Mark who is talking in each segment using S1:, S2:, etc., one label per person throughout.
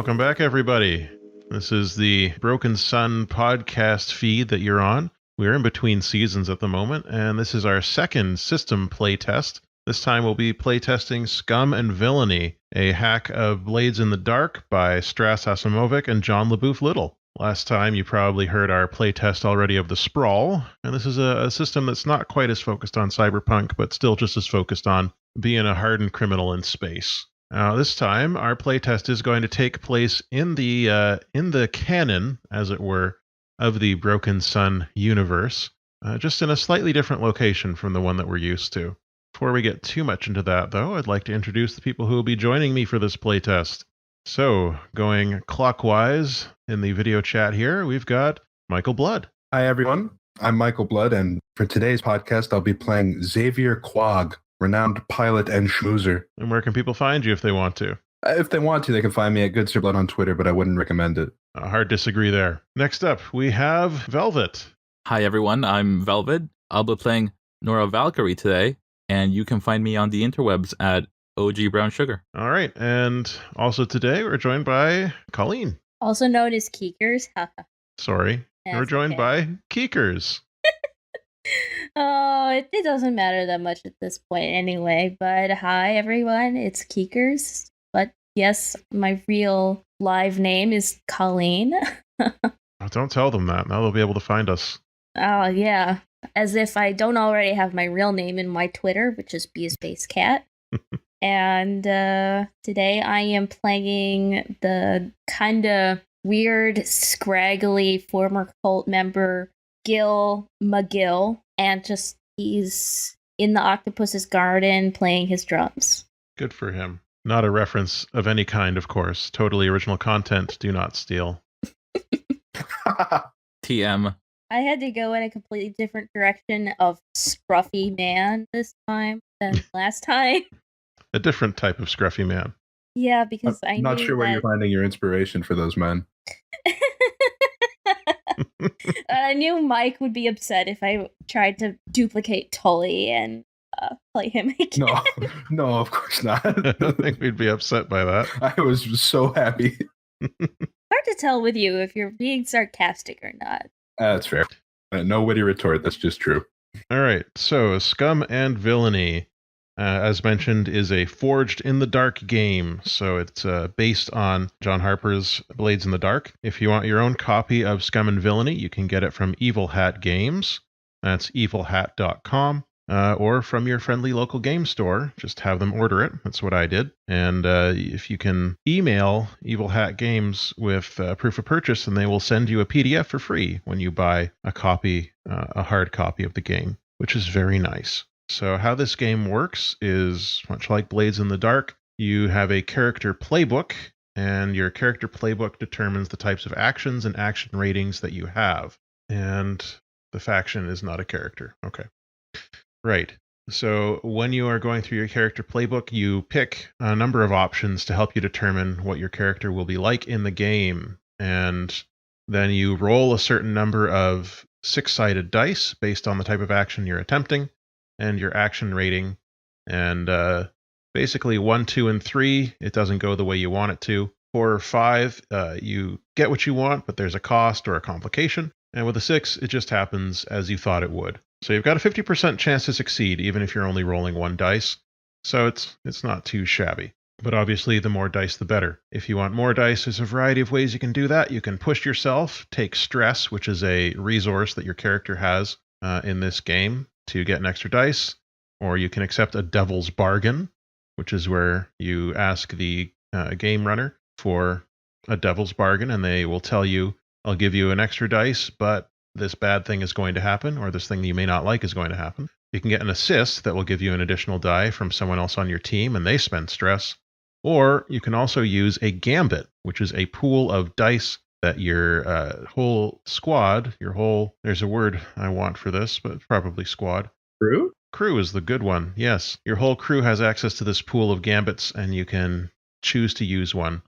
S1: Welcome back, everybody. This is the Broken Sun podcast feed that you're on. We're in between seasons at the moment, and this is our second system playtest. This time we'll be playtesting Scum and Villainy, a hack of Blades in the Dark by Stras, Acimovic, and Leboeuf-Little. Last time you probably heard our playtest already of the Sprawl, and this is a system that's not quite as focused on cyberpunk, but still just as focused on being a hardened criminal in space. Now, this time, our playtest is going to take place in the canon, as it were, of the Broken Sun universe, just in a slightly different location from the one that we're used to. Before we get too much into that, though, I'd like to introduce the people who will be joining me for this playtest. So, going clockwise in the video chat here, we've got Michael Blood.
S2: Hi, everyone. I'm Michael Blood, and for today's podcast, I'll be playing Xavier Quagg, renowned pilot and schmoozer.
S1: And where can people find you if they want to?
S2: If they want to, they can find me at Good Sir Blood on Twitter, but I wouldn't recommend it.
S1: Hard disagree there. Next up, we have Velvet.
S3: Hi, everyone. I'm Velvet. I'll be playing Nora Valkyrie today, and you can find me on the interwebs at OG Brown Sugar.
S1: All right. And also today, we're joined by Colleen.
S4: Also known as Keekers.
S1: Sorry. We're joined by Keekers.
S4: Oh, it doesn't matter that much at this point anyway. But hi, everyone. It's Keekers. But yes, my real live name is Colleen.
S1: Don't tell them that. Now they'll be able to find us.
S4: Oh, yeah. As if I don't already have my real name in my Twitter, which is BSpaceCat. And today I am playing the kind of weird, scraggly former cult member Gill McGill, and just he's in the octopus's garden playing his drums.
S1: Good for him. Not a reference of any kind, of course. Totally original content. Do not steal.
S3: TM.
S4: I had to go in a completely different direction of scruffy man this time than last time.
S1: A different type of scruffy man.
S4: Yeah, because
S2: I'm not sure where you're finding your inspiration for those men.
S4: I knew Mike would be upset if I tried to duplicate Tully and play him again.
S2: No, of course not.
S1: I don't think we'd be upset by that.
S2: I was so happy.
S4: Hard to tell with you if you're being sarcastic or not.
S2: That's fair. No witty retort, that's just true.
S1: All right, so Scum and Villainy, as mentioned, is a Forged in the Dark game. So it's based on John Harper's Blades in the Dark. If you want your own copy of Scum and Villainy, you can get it from Evil Hat Games. That's evilhat.com. Or from your friendly local game store. Just have them order it. That's what I did. And if you can email Evil Hat Games with proof of purchase, and they will send you a PDF for free when you buy a copy, a hard copy of the game, which is very nice. So how this game works is much like Blades in the Dark. You have a character playbook, and your character playbook determines the types of actions and action ratings that you have. And the faction is not a character. Okay. Right. So when you are going through your character playbook, you pick a number of options to help you determine what your character will be like in the game. And then you roll a certain number of 6-sided dice based on the type of action you're attempting and your action rating. And basically 1, 2, and 3, it doesn't go the way you want it to. 4 or 5, you get what you want, but there's a cost or a complication. And with a 6, it just happens as you thought it would. So you've got a 50% chance to succeed, even if you're only rolling 1 dice. So it's not too shabby. But obviously, the more dice, the better. If you want more dice, there's a variety of ways you can do that. You can push yourself, take stress, which is a resource that your character has in this game, to get an extra dice. Or you can accept a devil's bargain, which is where you ask the game runner for a devil's bargain, and they will tell you, I'll give you an extra dice, but this bad thing is going to happen, or this thing that you may not like is going to happen. You can get an assist that will give you an additional die from someone else on your team, and they spend stress. Or you can also use a gambit, which is a pool of dice that your whole squad, there's a word I want for this, but it's probably squad.
S2: Crew?
S1: Crew is the good one, yes. Your whole crew has access to this pool of gambits, and you can choose to use one.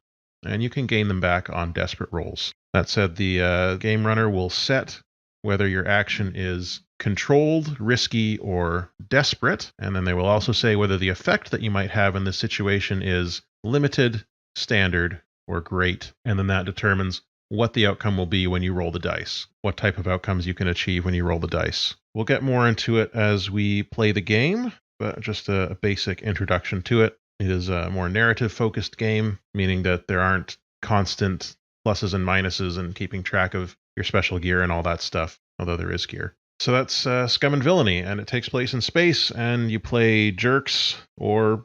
S1: And you can gain them back on desperate rolls. That said, the game runner will set whether your action is controlled, risky, or desperate. And then they will also say whether the effect that you might have in this situation is limited, standard, or great, and then that determines what the outcome will be when you roll the dice, what type of outcomes you can achieve when you roll the dice. We'll get more into it as we play the game, but just a basic introduction to it. It is a more narrative-focused game, meaning that there aren't constant pluses and minuses and keeping track of your special gear and all that stuff, although there is gear. So that's Scum and Villainy, and it takes place in space, and you play jerks or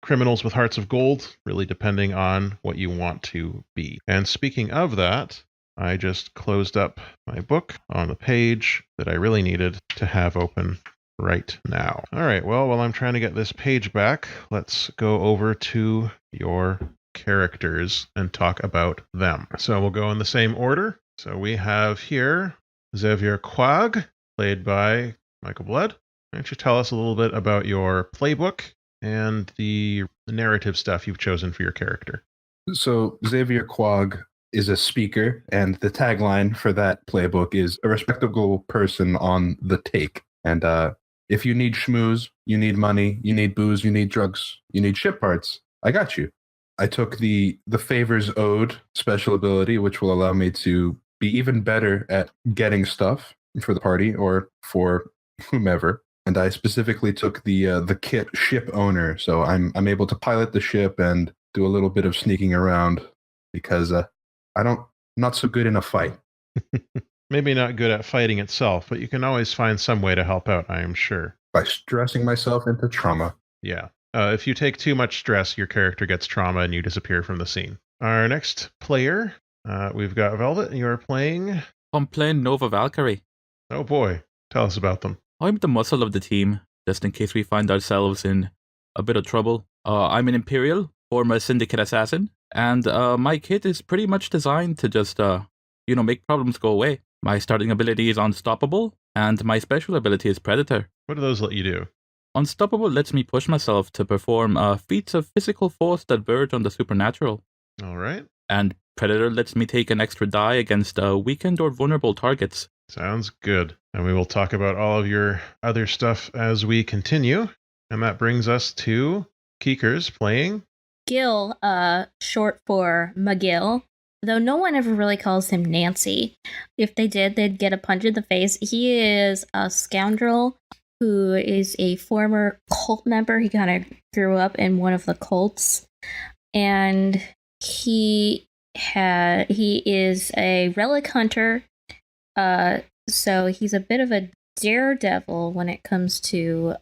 S1: criminals with hearts of gold, really depending on what you want to be. And speaking of that, I just closed up my book on the page that I really needed to have open right now. All right, well, while I'm trying to get this page back, let's go over to your characters and talk about them. So we'll go in the same order. So we have here Xavier Quagg, played by Michael Blood. Why don't you tell us a little bit about your playbook and the narrative stuff you've chosen for your character?
S2: So Xavier Quagg is a speaker, and the tagline for that playbook is a respectable person on the take. And if you need schmooze, you need money, you need booze, you need drugs, you need ship parts, I got you. I took the Favors Ode special ability, which will allow me to be even better at getting stuff for the party or for whomever. And I specifically took the kit Ship Owner, so I'm able to pilot the ship and do a little bit of sneaking around because I'm not so good in a fight.
S1: Maybe not good at fighting itself, but you can always find some way to help out, I am sure.
S2: By stressing myself into trauma.
S1: Yeah. If you take too much stress, your character gets trauma and you disappear from the scene. Our next player, we've got Velvet, and you're playing...
S3: I'm playing Nova Valkyrie.
S1: Oh boy, tell us about them.
S3: I'm the muscle of the team, just in case we find ourselves in a bit of trouble. I'm an Imperial, former Syndicate assassin, and my kit is pretty much designed to just, make problems go away. My starting ability is Unstoppable, and my special ability is Predator.
S1: What do those let you do?
S3: Unstoppable lets me push myself to perform feats of physical force that verge on the supernatural.
S1: All right.
S3: And Predator lets me take an extra die against weakened or vulnerable targets.
S1: Sounds good. And we will talk about all of your other stuff as we continue. And that brings us to Keekers playing...
S4: Gill, short for McGill, though no one ever really calls him Nancy. If they did, they'd get a punch in the face. He is a scoundrel who is a former cult member. He kind of grew up in one of the cults. And he is a relic hunter. So he's a bit of a daredevil when it comes to...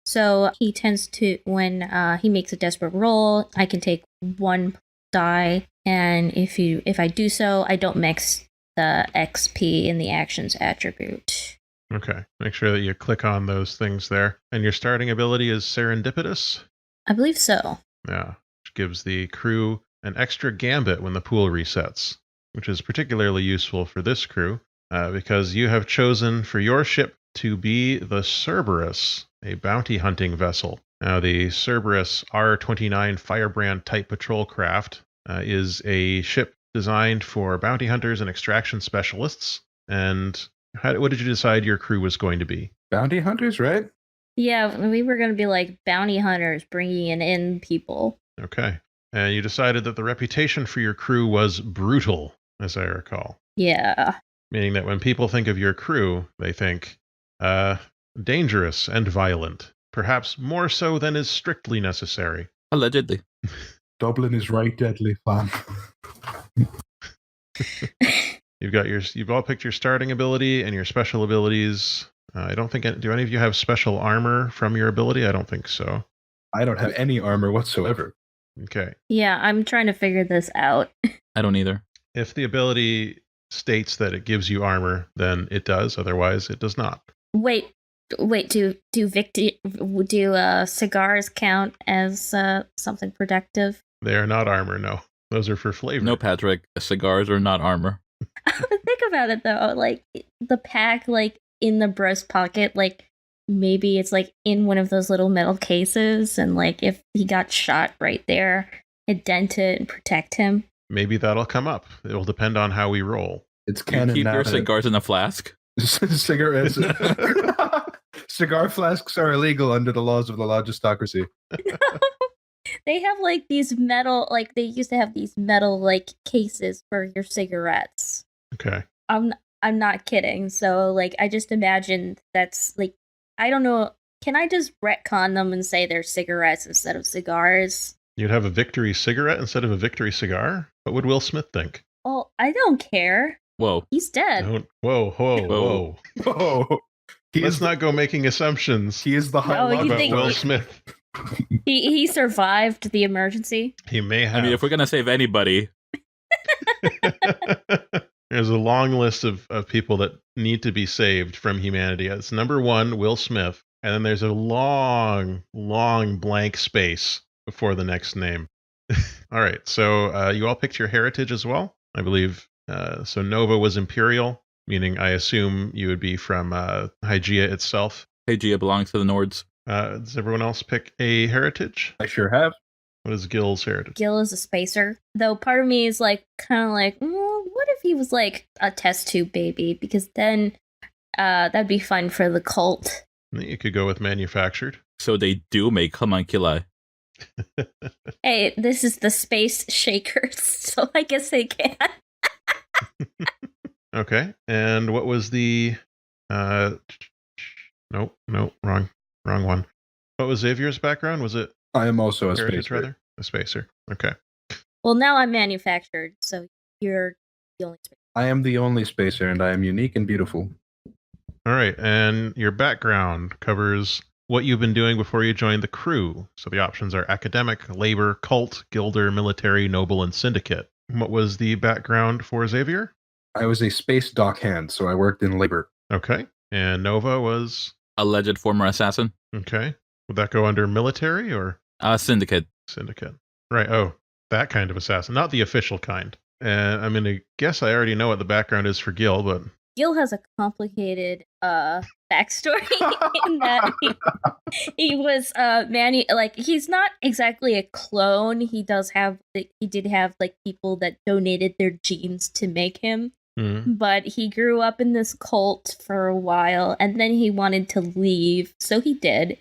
S4: So he tends to, when he makes a desperate roll, I can take one die, and if I do so, I don't mix the XP in the actions attribute.
S1: Okay, make sure that you click on those things there. And your starting ability is Serendipitous?
S4: I believe so.
S1: Yeah, which gives the crew an extra gambit when the pool resets, which is particularly useful for this crew, because you have chosen for your ship to be the Cerberus, a bounty hunting vessel. Now, the Cerberus R-29 Firebrand type patrol craft is a ship designed for bounty hunters and extraction specialists. And what did you decide your crew was going to be?
S2: Bounty hunters, right?
S4: Yeah, we were going to be like bounty hunters bringing in people.
S1: Okay. And you decided that the reputation for your crew was brutal, as I recall.
S4: Yeah.
S1: Meaning that when people think of your crew, they think dangerous and violent. Perhaps more so than is strictly necessary.
S3: Allegedly.
S2: Dublin is right deadly fun.
S1: You've all picked your starting ability and your special abilities. I don't think, do any of you have special armor from your ability? I don't think so.
S2: I don't have any armor whatsoever.
S1: Okay.
S4: Yeah, I'm trying to figure this out.
S3: I don't either.
S1: If the ability states that it gives you armor, then it does. Otherwise, it does not.
S4: Wait. Do cigars count as something productive?
S1: They are not armor. No, those are for flavor.
S3: No, Patrick. Cigars are not armor.
S4: Think about it though, like the pack, like in the breast pocket, like maybe it's like in one of those little metal cases, and like if he got shot right there, it'd dent it and protect him.
S1: Maybe that'll come up. It will depend on how we roll.
S2: It's
S3: You
S2: canon
S3: keep
S2: now
S3: your
S2: that-
S3: cigars in a flask?
S2: Cigarettes. Cigar flasks are illegal under the laws of the Logistocracy.
S4: They have like these metal, like they used to have these metal like cases for your cigarettes.
S1: Okay.
S4: I'm not kidding. So like I just imagine that's like I don't know. Can I just retcon them and say they're cigarettes instead of cigars?
S1: You'd have a victory cigarette instead of a victory cigar? What would Will Smith think?
S4: Oh, I don't care.
S3: Whoa.
S4: He's dead.
S1: Whoa.
S3: Whoa.
S2: Oh,
S1: Let's not go making assumptions
S2: He is the high
S4: No, you
S1: about
S4: think-
S1: Will Smith.
S4: He survived the emergency.
S1: He may have.
S3: I mean, if we're gonna save anybody,
S1: There's a long list of people that need to be saved from humanity. It's number 1, Will Smith. And then there's a long blank space before the next name. All right. So you all picked your heritage as well, I believe. So Nova was Imperial, meaning I assume you would be from Hygeia itself.
S3: Hygeia belongs to the Nords.
S1: Does everyone else pick a heritage?
S2: I sure have.
S1: What is Gill's heritage?
S4: Gill is a spacer. Though part of me is like kind of like, what if he was like a test tube baby? Because then that'd be fun for the cult.
S1: You could go with manufactured.
S3: So they do make homunculi.
S4: Hey, this is the space shakers, so I guess they can.
S1: Okay. And what was the nope, wrong one. What was Xavier's background? Was it
S2: I am also a
S1: heritage
S2: spacer.
S1: rather? A spacer. Okay.
S4: Well, now I'm manufactured, so you're the only spacer.
S2: I am the only spacer, and I am unique and beautiful.
S1: All right. And your background covers what you've been doing before you joined the crew. So the options are academic, labor, cult, guilder, military, noble, and syndicate. What was the background for Xavier?
S2: I was a space dock hand, so I worked in labor.
S1: Okay. And Nova was
S3: Alleged former assassin.
S1: okay. Would that go under military or
S3: Syndicate.
S1: syndicate? Right. Oh, that kind of assassin, not the official kind. And I'm gonna guess I already know what the background is for Gill, but
S4: Gill has a complicated backstory in that he was he's not exactly a clone. He did have like people that donated their genes to make him. But he grew up in this cult for a while and then he wanted to leave, so he did.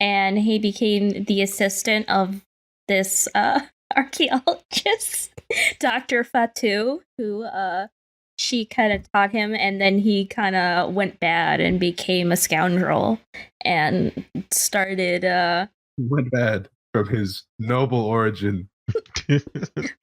S4: And he became the assistant of this archaeologist, Dr. Fatou, who she kind of taught him, and then he kind of went bad and became a scoundrel and started
S2: Went bad from his noble origin.
S4: well,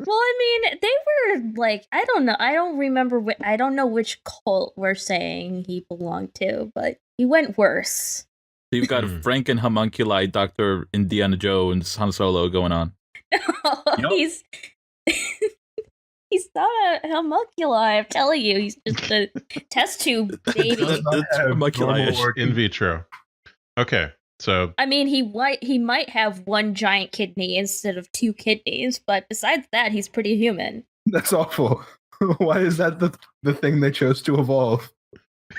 S4: I mean, they were like, I don't know. I don't remember. I don't know which cult we're saying he belonged to, but he went worse.
S3: So you've got Franken homunculi, Dr. Indiana Jones, Han Solo going on.
S4: No, he's not a homunculi. I'm telling you, he's just a test tube baby.
S3: That's homunculi-ish.
S1: in vitro. Okay. So
S4: I mean, he might have one giant kidney instead of 2 kidneys, but besides that, he's pretty human.
S2: That's awful. Why is that the thing they chose to evolve?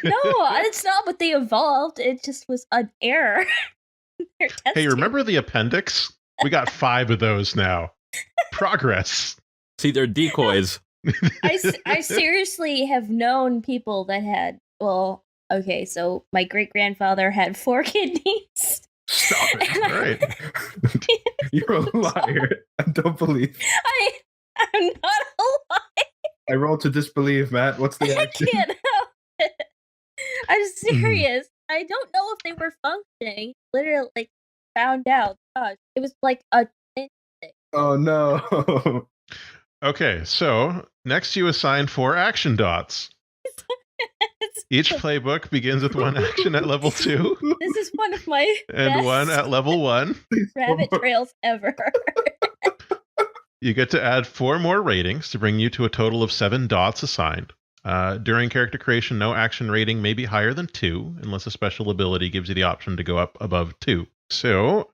S4: No, it's not what they evolved. It just was an error. Their test
S1: hey,
S4: tube.
S1: remember the appendix? We got 5 of those now. Progress.
S3: See, they're decoys.
S4: I seriously have known people that had, well, okay, so my great-grandfather had 4 kidneys.
S2: Stop it.
S1: All right.
S2: You're a liar. I don't believe.
S4: I'm not a liar.
S2: I roll to disbelieve, Matt. What's the
S4: I
S2: action?
S4: can't help it. I'm serious. I don't know if they were functioning. Literally, like, found out. Gosh, it was like a thing.
S2: Oh no.
S1: Okay, so next you assign 4 action dots. Each playbook begins with 1 action at level 2
S4: This is one of my
S1: and
S4: best
S1: 1 at level 1.
S4: rabbit trails ever.
S1: You get to add 4 more ratings to bring you to a total of 7 dots assigned. During character creation, no action rating may be higher than 2 unless a special ability gives you the option to go up above 2. So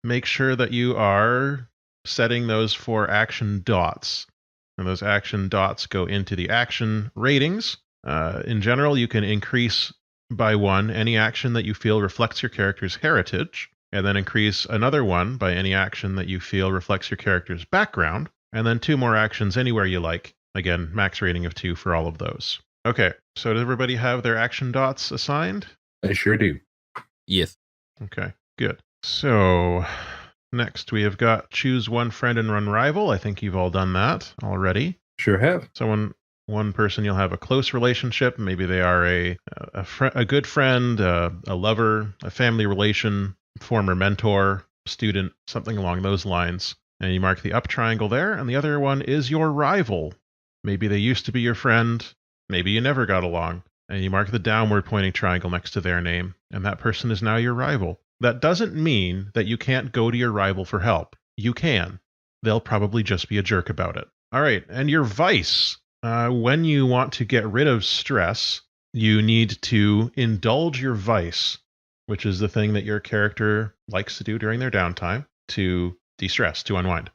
S1: make sure that you are setting those 4 action dots. And those action dots go into the action ratings. In general, you can increase by 1 any action that you feel reflects your character's heritage, and then increase another 1 by any action that you feel reflects your character's background, and then 2 more actions anywhere you like. Again, max rating of 2 for all of those. Okay, so does everybody have their action dots assigned?
S2: I sure do.
S3: Yes.
S1: Okay, good. So Next, we have got choose one friend and one rival. I think you've all done that already.
S2: Sure have.
S1: One person you'll have a close relationship. Maybe they are a good friend, a lover, a family relation, former mentor, student, something along those lines. And you mark the up triangle there. And the other one is your rival. Maybe they used to be your friend. Maybe you never got along. And you mark the downward pointing triangle next to their name. And that person is now your rival. That doesn't mean that you can't go to your rival for help. You can. They'll probably just be a jerk about it. All right. And your vice. When you want to get rid of stress, you need to indulge your vice, which is the thing that your character likes to do during their downtime to de-stress, to unwind.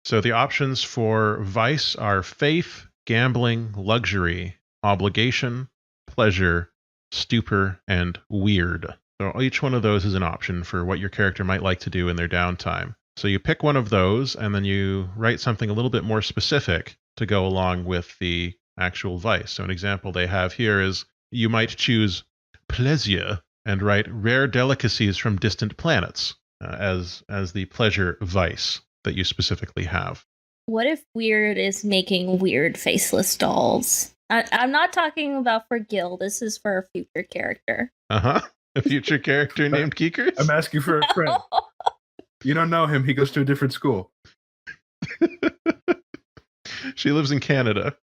S1: So the options for vice are faith, gambling, luxury, obligation, pleasure, stupor, and weird. So each one of those is an option for what your character might like to do in their downtime. So you pick one of those, and then you write something a little bit more specific to go along with the actual vice. So an example they have here is you might choose plaisir and write rare delicacies from distant planets as the pleasure vice that you specifically have.
S4: What if weird is making weird faceless dolls? I'm not talking about for Gill. This is for a future character.
S1: Uh-huh. A future character named Keekers?
S2: I'm asking for a friend. You don't know him. He goes to a different school.
S1: She lives in Canada.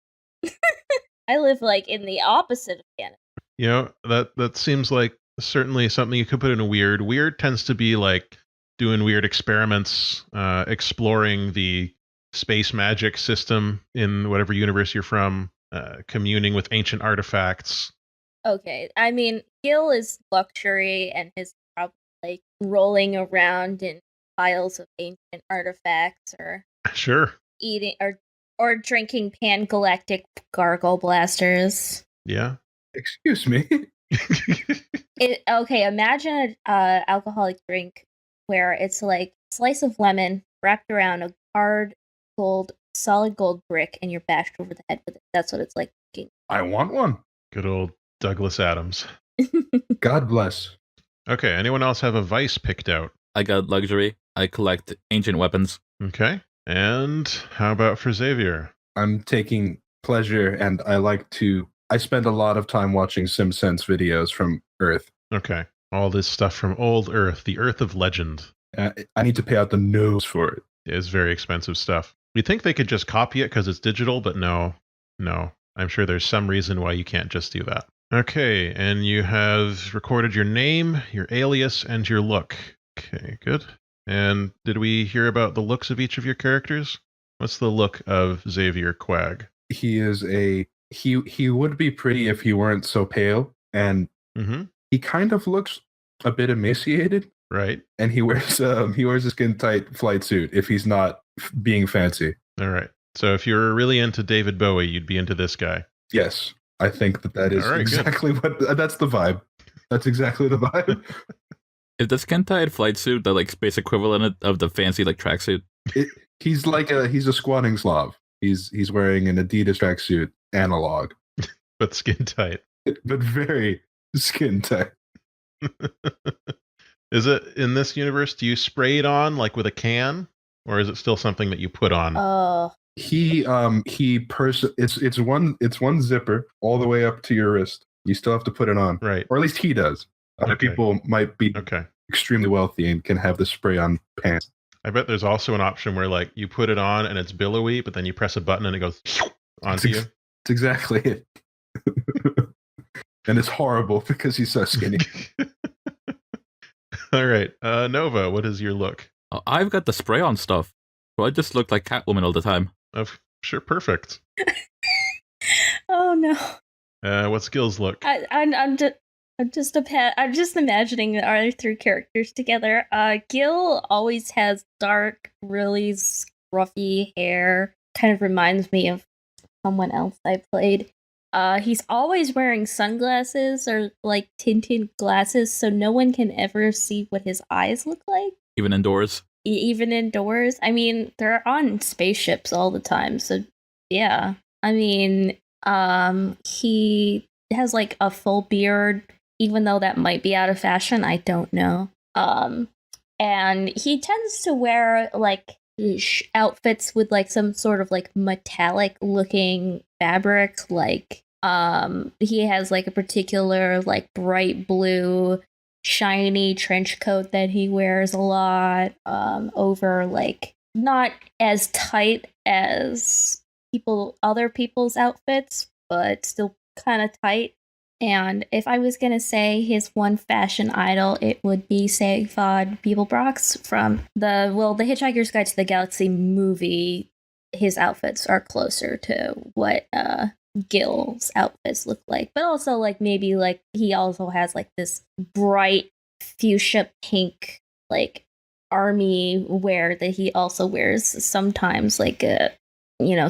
S4: I live in the opposite of Canada.
S1: You know, that seems like certainly something you could put in a weird. Weird tends to be like doing weird experiments, exploring the space magic system in whatever universe you're from, communing with ancient artifacts.
S4: Okay, I mean, Gill is luxury and is probably rolling around in piles of ancient artifacts, or
S1: sure,
S4: eating or drinking pan-galactic gargle blasters.
S1: Yeah.
S2: Excuse me.
S4: Okay, imagine an alcoholic drink where it's like a slice of lemon wrapped around a solid gold brick, and you're bashed over the head with it. That's what it's like.
S2: I want one.
S1: Good old Douglas Adams.
S2: God bless.
S1: Okay, anyone else have a vice picked out?
S3: I got luxury. I collect ancient weapons.
S1: Okay. And how about for Xavier?
S2: I'm taking pleasure, and I spend a lot of time watching SimSense videos from Earth.
S1: Okay. All this stuff from old Earth, the Earth of legend.
S2: I need to pay out the nose for it.
S1: It's very expensive stuff. You'd think they could just copy it because it's digital, but no. I'm sure there's some reason why you can't just do that. Okay, and you have recorded your name, your alias, and your look. Okay, good. And did we hear about the looks of each of your characters? What's the look of Xavier Quagg?
S2: He is he would be pretty if he weren't so pale, and he kind of looks a bit emaciated.
S1: Right.
S2: And he wears a skin tight flight suit if he's not being fancy.
S1: All right. So if you're really into David Bowie, you'd be into this guy.
S2: Yes, I think that is exactly
S1: good.
S2: That's the vibe. That's exactly the vibe.
S3: Is the skin-tight flight suit the space equivalent of the fancy tracksuit?
S2: He's a squatting Slav. He's wearing an Adidas tracksuit analog,
S1: but skin tight.
S2: But very skin tight.
S1: Is it in this universe? Do you spray it on with a can, or is it still something that you put on?
S2: It's one zipper all the way up to your wrist. You still have to put it on,
S1: right?
S2: Or at least he does. Other people might be extremely wealthy and can have the spray-on pants.
S1: I bet there's also an option where you put it on and it's billowy, but then you press a button and it goes onto you.
S2: That's exactly it. And it's horrible because he's so skinny.
S1: All right. Nova, what is your look?
S3: I've got the spray-on stuff. So I just look like Catwoman all the time.
S1: Sure, perfect.
S4: Oh, no.
S1: What's Gill's look?
S4: I'm just imagining our three characters together. Gill always has dark, really scruffy hair. Kind of reminds me of someone else I played. He's always wearing sunglasses or tinted glasses, so no one can ever see what his eyes look like.
S3: Even indoors?
S4: Even indoors. I mean, they're on spaceships all the time, so yeah. I mean, he has a full beard, even though that might be out of fashion. I don't know. And he tends to wear like outfits with like some sort of like metallic looking fabric. Like he has like a particular like bright blue shiny trench coat that he wears a lot over like not as tight as other people's outfits, but still kind of tight. And if I was gonna say his one fashion idol, it would be Xavier Beeblebrox from the Hitchhiker's Guide to the Galaxy movie. His outfits are closer to what Gill's outfits look like, but also like maybe like he also has like this bright fuchsia pink like army wear that he also wears sometimes, like a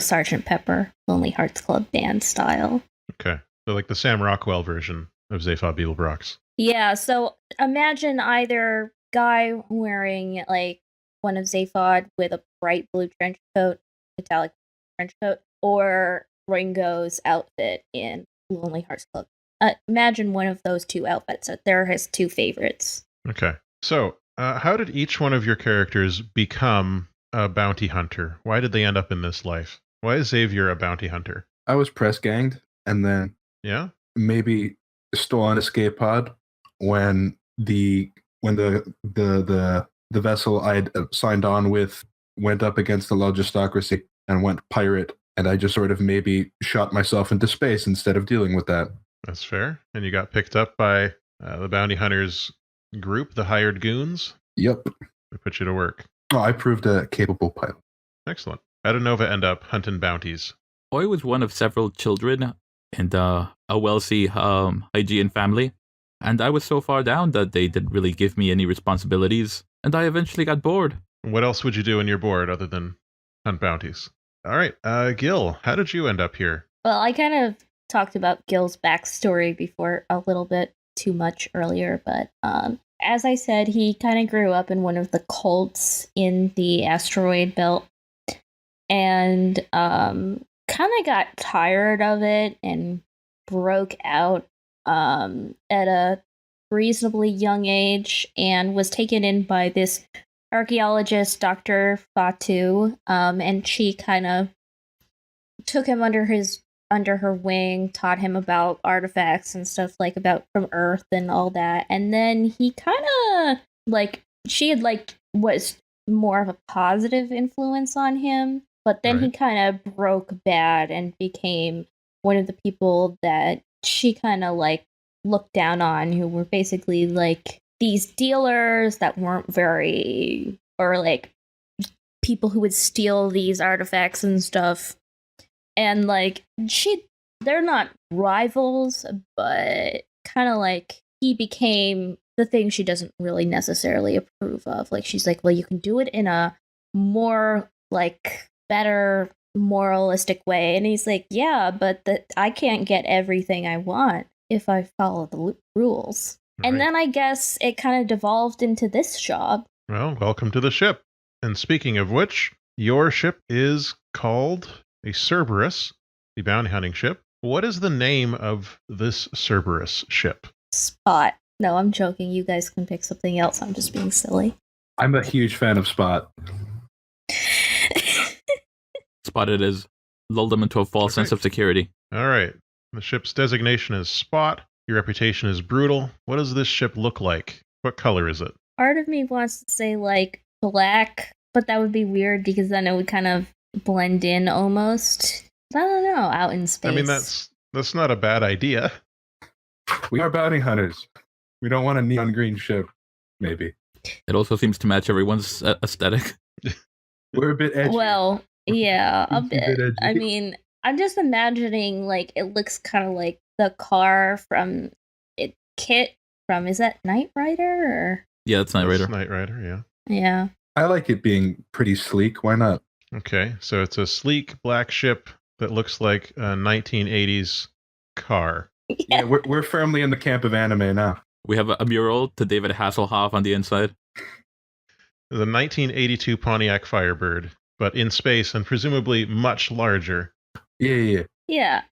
S4: Sergeant Pepper Lonely Hearts Club Band style.
S1: Okay. So like the Sam Rockwell version of Xavier Beeblebrox.
S4: Yeah, so imagine either guy wearing like one of Xavier with a bright blue trench coat, metallic trench coat, or Ringo's outfit in Lonely Hearts Club. Imagine one of those two outfits. They're his two favorites.
S1: Okay. So how did each one of your characters become a bounty hunter? Why did they end up in this life? Why is Xavier a bounty hunter?
S2: I was press ganged and then maybe stole an escape pod when the vessel I'd signed on with went up against the Logistocracy and went pirate, and I just sort of maybe shot myself into space instead of dealing with that.
S1: That's fair. And you got picked up by the bounty hunters group, the hired goons?
S2: Yep.
S1: We put you to work.
S2: Oh, I proved a capable pilot.
S1: Excellent. How did Nova end up hunting bounties?
S3: Boy was one of several children in a wealthy Hygieian family, and I was so far down that they didn't really give me any responsibilities, and I eventually got bored.
S1: What else would you do when you're bored other than hunt bounties? All right, Gill, how did you end up here?
S4: Well, I kind of talked about Gill's backstory before a little bit too much earlier, but as I said, he kind of grew up in one of the cults in the Asteroid belt, and kind of got tired of it and broke out at a reasonably young age and was taken in by this archaeologist, Dr. Fatu, and she kind of took him under her wing, taught him about artifacts and stuff like about from Earth and all that. And then he kind of she had was more of a positive influence on him, but then he kind of broke bad and became one of the people that she kind of looked down on, who were basically these dealers that weren't very, or people who would steal these artifacts and stuff. And they're not rivals, but kind of he became the thing she doesn't really necessarily approve of. She's well, you can do it in a more better moralistic way. And he's yeah, but I can't get everything I want if I follow the rules. Right. And then I guess it kind of devolved into this job.
S1: Well, welcome to the ship. And speaking of which, your ship is called a Cerberus, the bounty hunting ship. What is the name of this Cerberus ship?
S4: Spot. No, I'm joking. You guys can pick something else. I'm just being silly.
S2: I'm a huge fan of Spot.
S3: Spot it is. Lulled them into a false sense of security.
S1: All right. The ship's designation is Spot. Your reputation is Brutal. What does this ship look like? What color is it?
S4: Part of me wants to say black, but that would be weird because then it would kind of blend in almost. I don't know, out in space.
S1: I mean, that's not a bad idea.
S2: We are bounty hunters. We don't want a neon green ship, maybe.
S3: It also seems to match everyone's aesthetic.
S2: We're a bit edgy.
S4: Well, yeah, a bit. I mean, I'm just imagining it looks kind of like the car from Kit from, is that Knight Rider? Or?
S3: Yeah, that's Knight Rider.
S1: Knight Rider, yeah.
S4: Yeah.
S2: I like it being pretty sleek. Why not?
S1: Okay, so it's a sleek black ship that looks like a 1980s car.
S2: Yeah, we're firmly in the camp of anime now.
S3: We have a mural to David Hasselhoff on the inside.
S1: The 1982 Pontiac Firebird, but in space and presumably much larger.
S2: Yeah.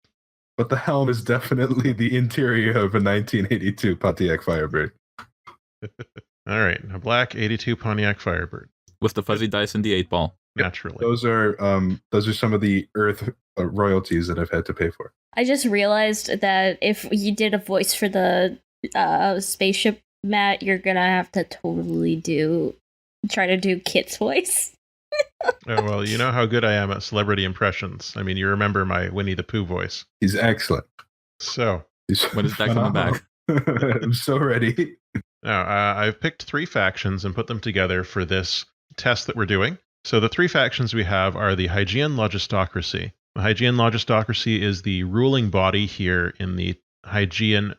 S2: But the helm is definitely the interior of a 1982 Pontiac Firebird.
S1: All right, a black 82 Pontiac Firebird.
S3: With the fuzzy dice and the 8-ball.
S1: Naturally.
S2: Those are some of the Earth royalties that I've had to pay for.
S4: I just realized that if you did a voice for the spaceship, Matt, you're gonna have to totally try to do Kit's voice.
S1: Oh, well, you know how good I am at celebrity impressions. I mean, you remember my Winnie the Pooh voice.
S2: He's excellent.
S1: So,
S3: When is that coming back?
S2: I'm so ready.
S1: now, I've picked 3 factions and put them together for this test that we're doing. So the 3 factions we have are the Hygieian Logistocracy. The Hygieian Logistocracy is the ruling body here in the Hygieian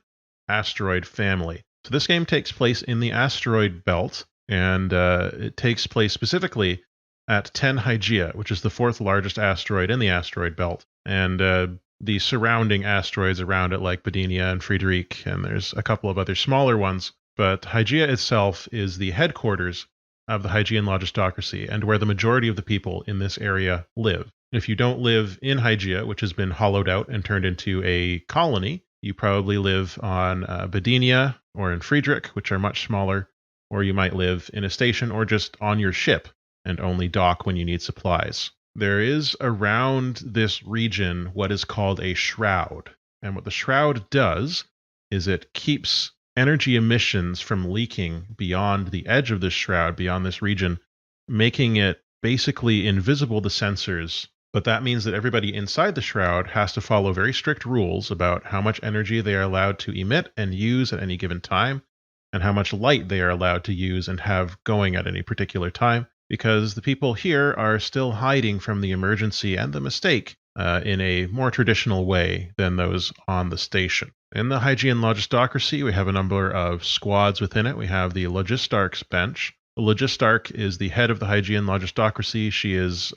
S1: Asteroid family. So this game takes place in the Asteroid belt, and it takes place specifically at 10 Hygeia, which is the 4th largest asteroid in the asteroid belt, and the surrounding asteroids around it like Bodinia and Friedrich, and there's a couple of other smaller ones. But Hygeia itself is the headquarters of the Hygieian Logistocracy and where the majority of the people in this area live. If you don't live in Hygeia, which has been hollowed out and turned into a colony, you probably live on Bodinia or in Friedrich, which are much smaller, or you might live in a station or just on your ship and only dock when you need supplies. There is around this region what is called a shroud. And what the shroud does is it keeps energy emissions from leaking beyond the edge of this shroud, beyond this region, making it basically invisible to sensors. But that means that everybody inside the shroud has to follow very strict rules about how much energy they are allowed to emit and use at any given time, and how much light they are allowed to use and have going at any particular time, because the people here are still hiding from the emergency and the mistake in a more traditional way than those on the station. In the Hygieian Logistocracy, we have a number of squads within it. We have the Logistarch's bench. The Logistarch is the head of the Hygieian Logistocracy. She is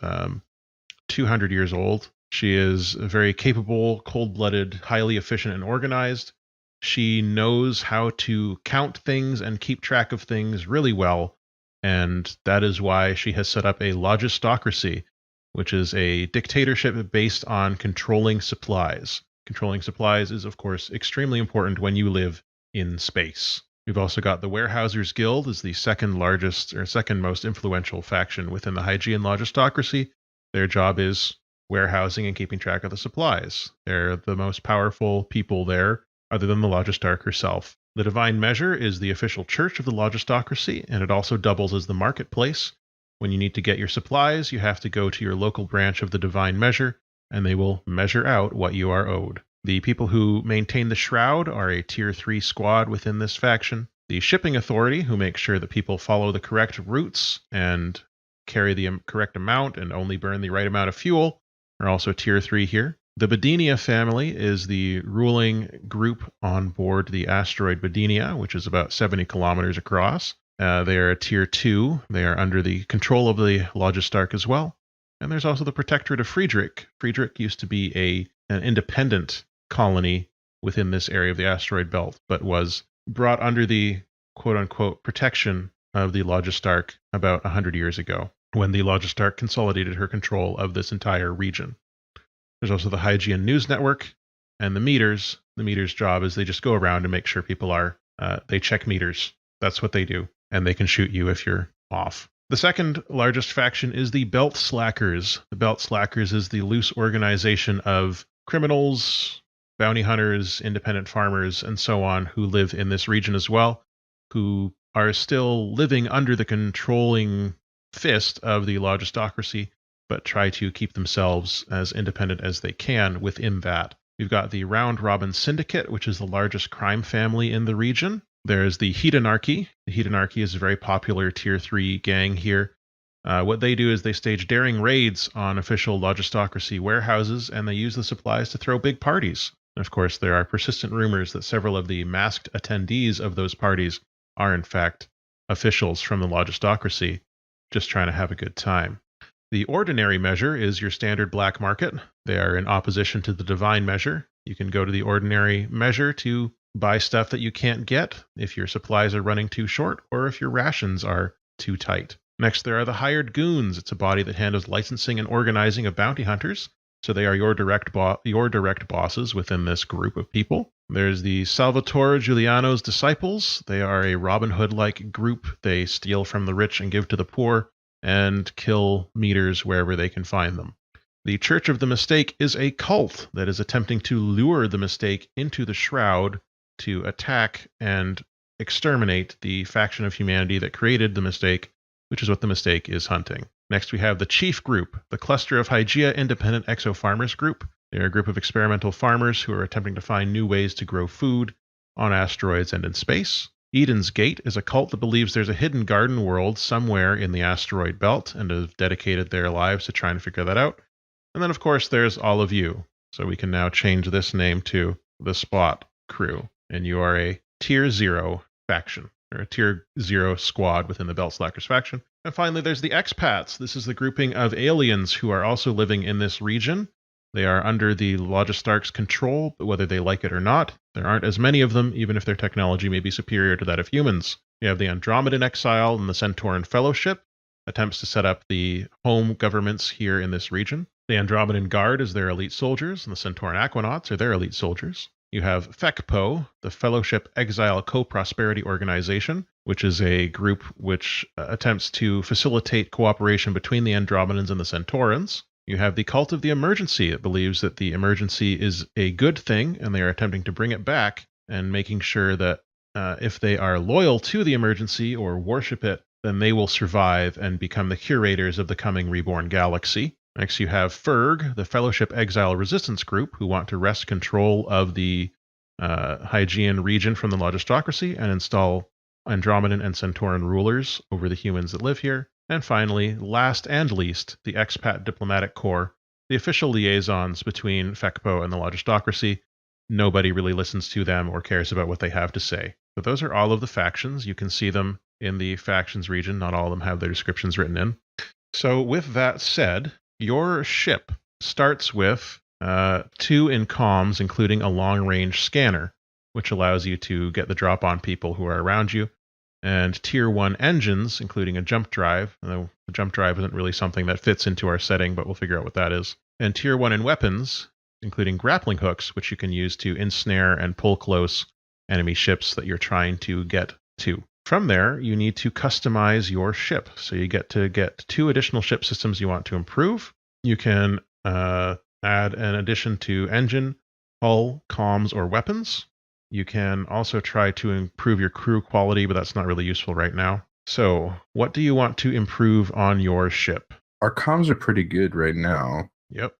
S1: 200 years old. She is very capable, cold-blooded, highly efficient, and organized. She knows how to count things and keep track of things really well, and that is why she has set up a logistocracy, which is a dictatorship based on controlling supplies. Controlling supplies is, of course, extremely important when you live in space. We've also got the Warehousers Guild as the second largest or second most influential faction within the Hygieian Logistocracy. Their job is warehousing and keeping track of the supplies. They're the most powerful people there, other than the Logistarch herself. The Divine Measure is the official church of the Logistocracy, and it also doubles as the marketplace. When you need to get your supplies, you have to go to your local branch of the Divine Measure, and they will measure out what you are owed. The people who maintain the Shroud are a Tier 3 squad within this faction. The Shipping Authority, who makes sure that people follow the correct routes and carry the correct amount and only burn the right amount of fuel, are also Tier 3 here. The Bodinia family is the ruling group on board the asteroid Bodinia, which is about 70 kilometers across. They are a Tier 2. They are under the control of the Logistarch as well. And there's also the Protectorate of Friedrich. Friedrich used to be an independent colony within this area of the asteroid belt, but was brought under the quote-unquote protection of the Logistarch about 100 years ago, when the Logistarch consolidated her control of this entire region. There's also the Hygieian News Network and the meters. The meters' job is they just go around and make sure people they check meters. That's what they do. And they can shoot you if you're off. The second largest faction is the Belt Slackers. The Belt Slackers is the loose organization of criminals, bounty hunters, independent farmers, and so on who live in this region as well, who are still living under the controlling fist of the Logistocracy, but try to keep themselves as independent as they can within that. We've got the Round Robin Syndicate, which is the largest crime family in the region. There's the Hedonarchy. The Hedonarchy is a very popular Tier 3 gang here. What they do is they stage daring raids on official Logistocracy warehouses, and they use the supplies to throw big parties. And of course, there are persistent rumors that several of the masked attendees of those parties are, in fact, officials from the Logistocracy, just trying to have a good time. The Ordinary Measure is your standard black market. They are in opposition to the Divine Measure. You can go to the Ordinary Measure to buy stuff that you can't get if your supplies are running too short or if your rations are too tight. Next, there are the Hired Goons. It's a body that handles licensing and organizing of bounty hunters. So they are your direct bosses within this group of people. There's the Salvatore Giuliano's Disciples. They are a Robin Hood-like group. They steal from the rich and give to the poor and kill meters wherever they can find them. The Church of the Mistake is a cult that is attempting to lure the Mistake into the Shroud to attack and exterminate the faction of humanity that created the Mistake, which is what the Mistake is hunting. Next, we have the Chief Group, the cluster of Hygeia Independent Exo Farmers Group. They're a group of experimental farmers who are attempting to find new ways to grow food on asteroids and in space. Eden's Gate is a cult that believes there's a hidden garden world somewhere in the asteroid belt and have dedicated their lives to trying to figure that out. And then, of course, there's all of you. So we can now change this name to the Spot Crew. And you are a Tier 0 faction, or a Tier 0 squad within the Belt Slackers faction. And finally, there's the Expats. This is the grouping of aliens who are also living in this region. They are under the Logistarch's control, but whether they like it or not, there aren't as many of them, even if their technology may be superior to that of humans. You have the Andromedan Exile and the Centauran Fellowship, attempts to set up the home governments here in this region. The Andromedan Guard is their elite soldiers, and the Centauran Aquanauts are their elite soldiers. You have FECPO, the Fellowship Exile Co-Prosperity Organization, which is a group which attempts to facilitate cooperation between the Andromedans and the Centaurans. You have the Cult of the Emergency that believes that the emergency is a good thing, and they are attempting to bring it back and making sure that if they are loyal to the emergency or worship it, then they will survive and become the curators of the coming reborn galaxy. Next, you have FERG, the Fellowship Exile Resistance Group, who want to wrest control of the Hygieian region from the Logistocracy and install Andromedan and Centauran rulers over the humans that live here. And finally, last and least, the Expat Diplomatic Corps, the official liaisons between FECPO and the Logistocracy. Nobody really listens to them or cares about what they have to say. But those are all of the factions. You can see them in the factions region. Not all of them have their descriptions written in. So with that said, your ship starts with 2 in comms, including a long-range scanner, which allows you to get the drop on people who are around you, and Tier 1 engines, including a jump drive. Although the jump drive isn't really something that fits into our setting, but we'll figure out what that is. And Tier 1 in weapons, including grappling hooks, which you can use to ensnare and pull close enemy ships that you're trying to get to. From there, you need to customize your ship. So you get to get 2 additional ship systems you want to improve. You can add an addition to engine, hull, comms, or weapons. You can also try to improve your crew quality, but that's not really useful right now. So what do you want to improve on your ship?
S2: Our comms are pretty good right now.
S1: Yep.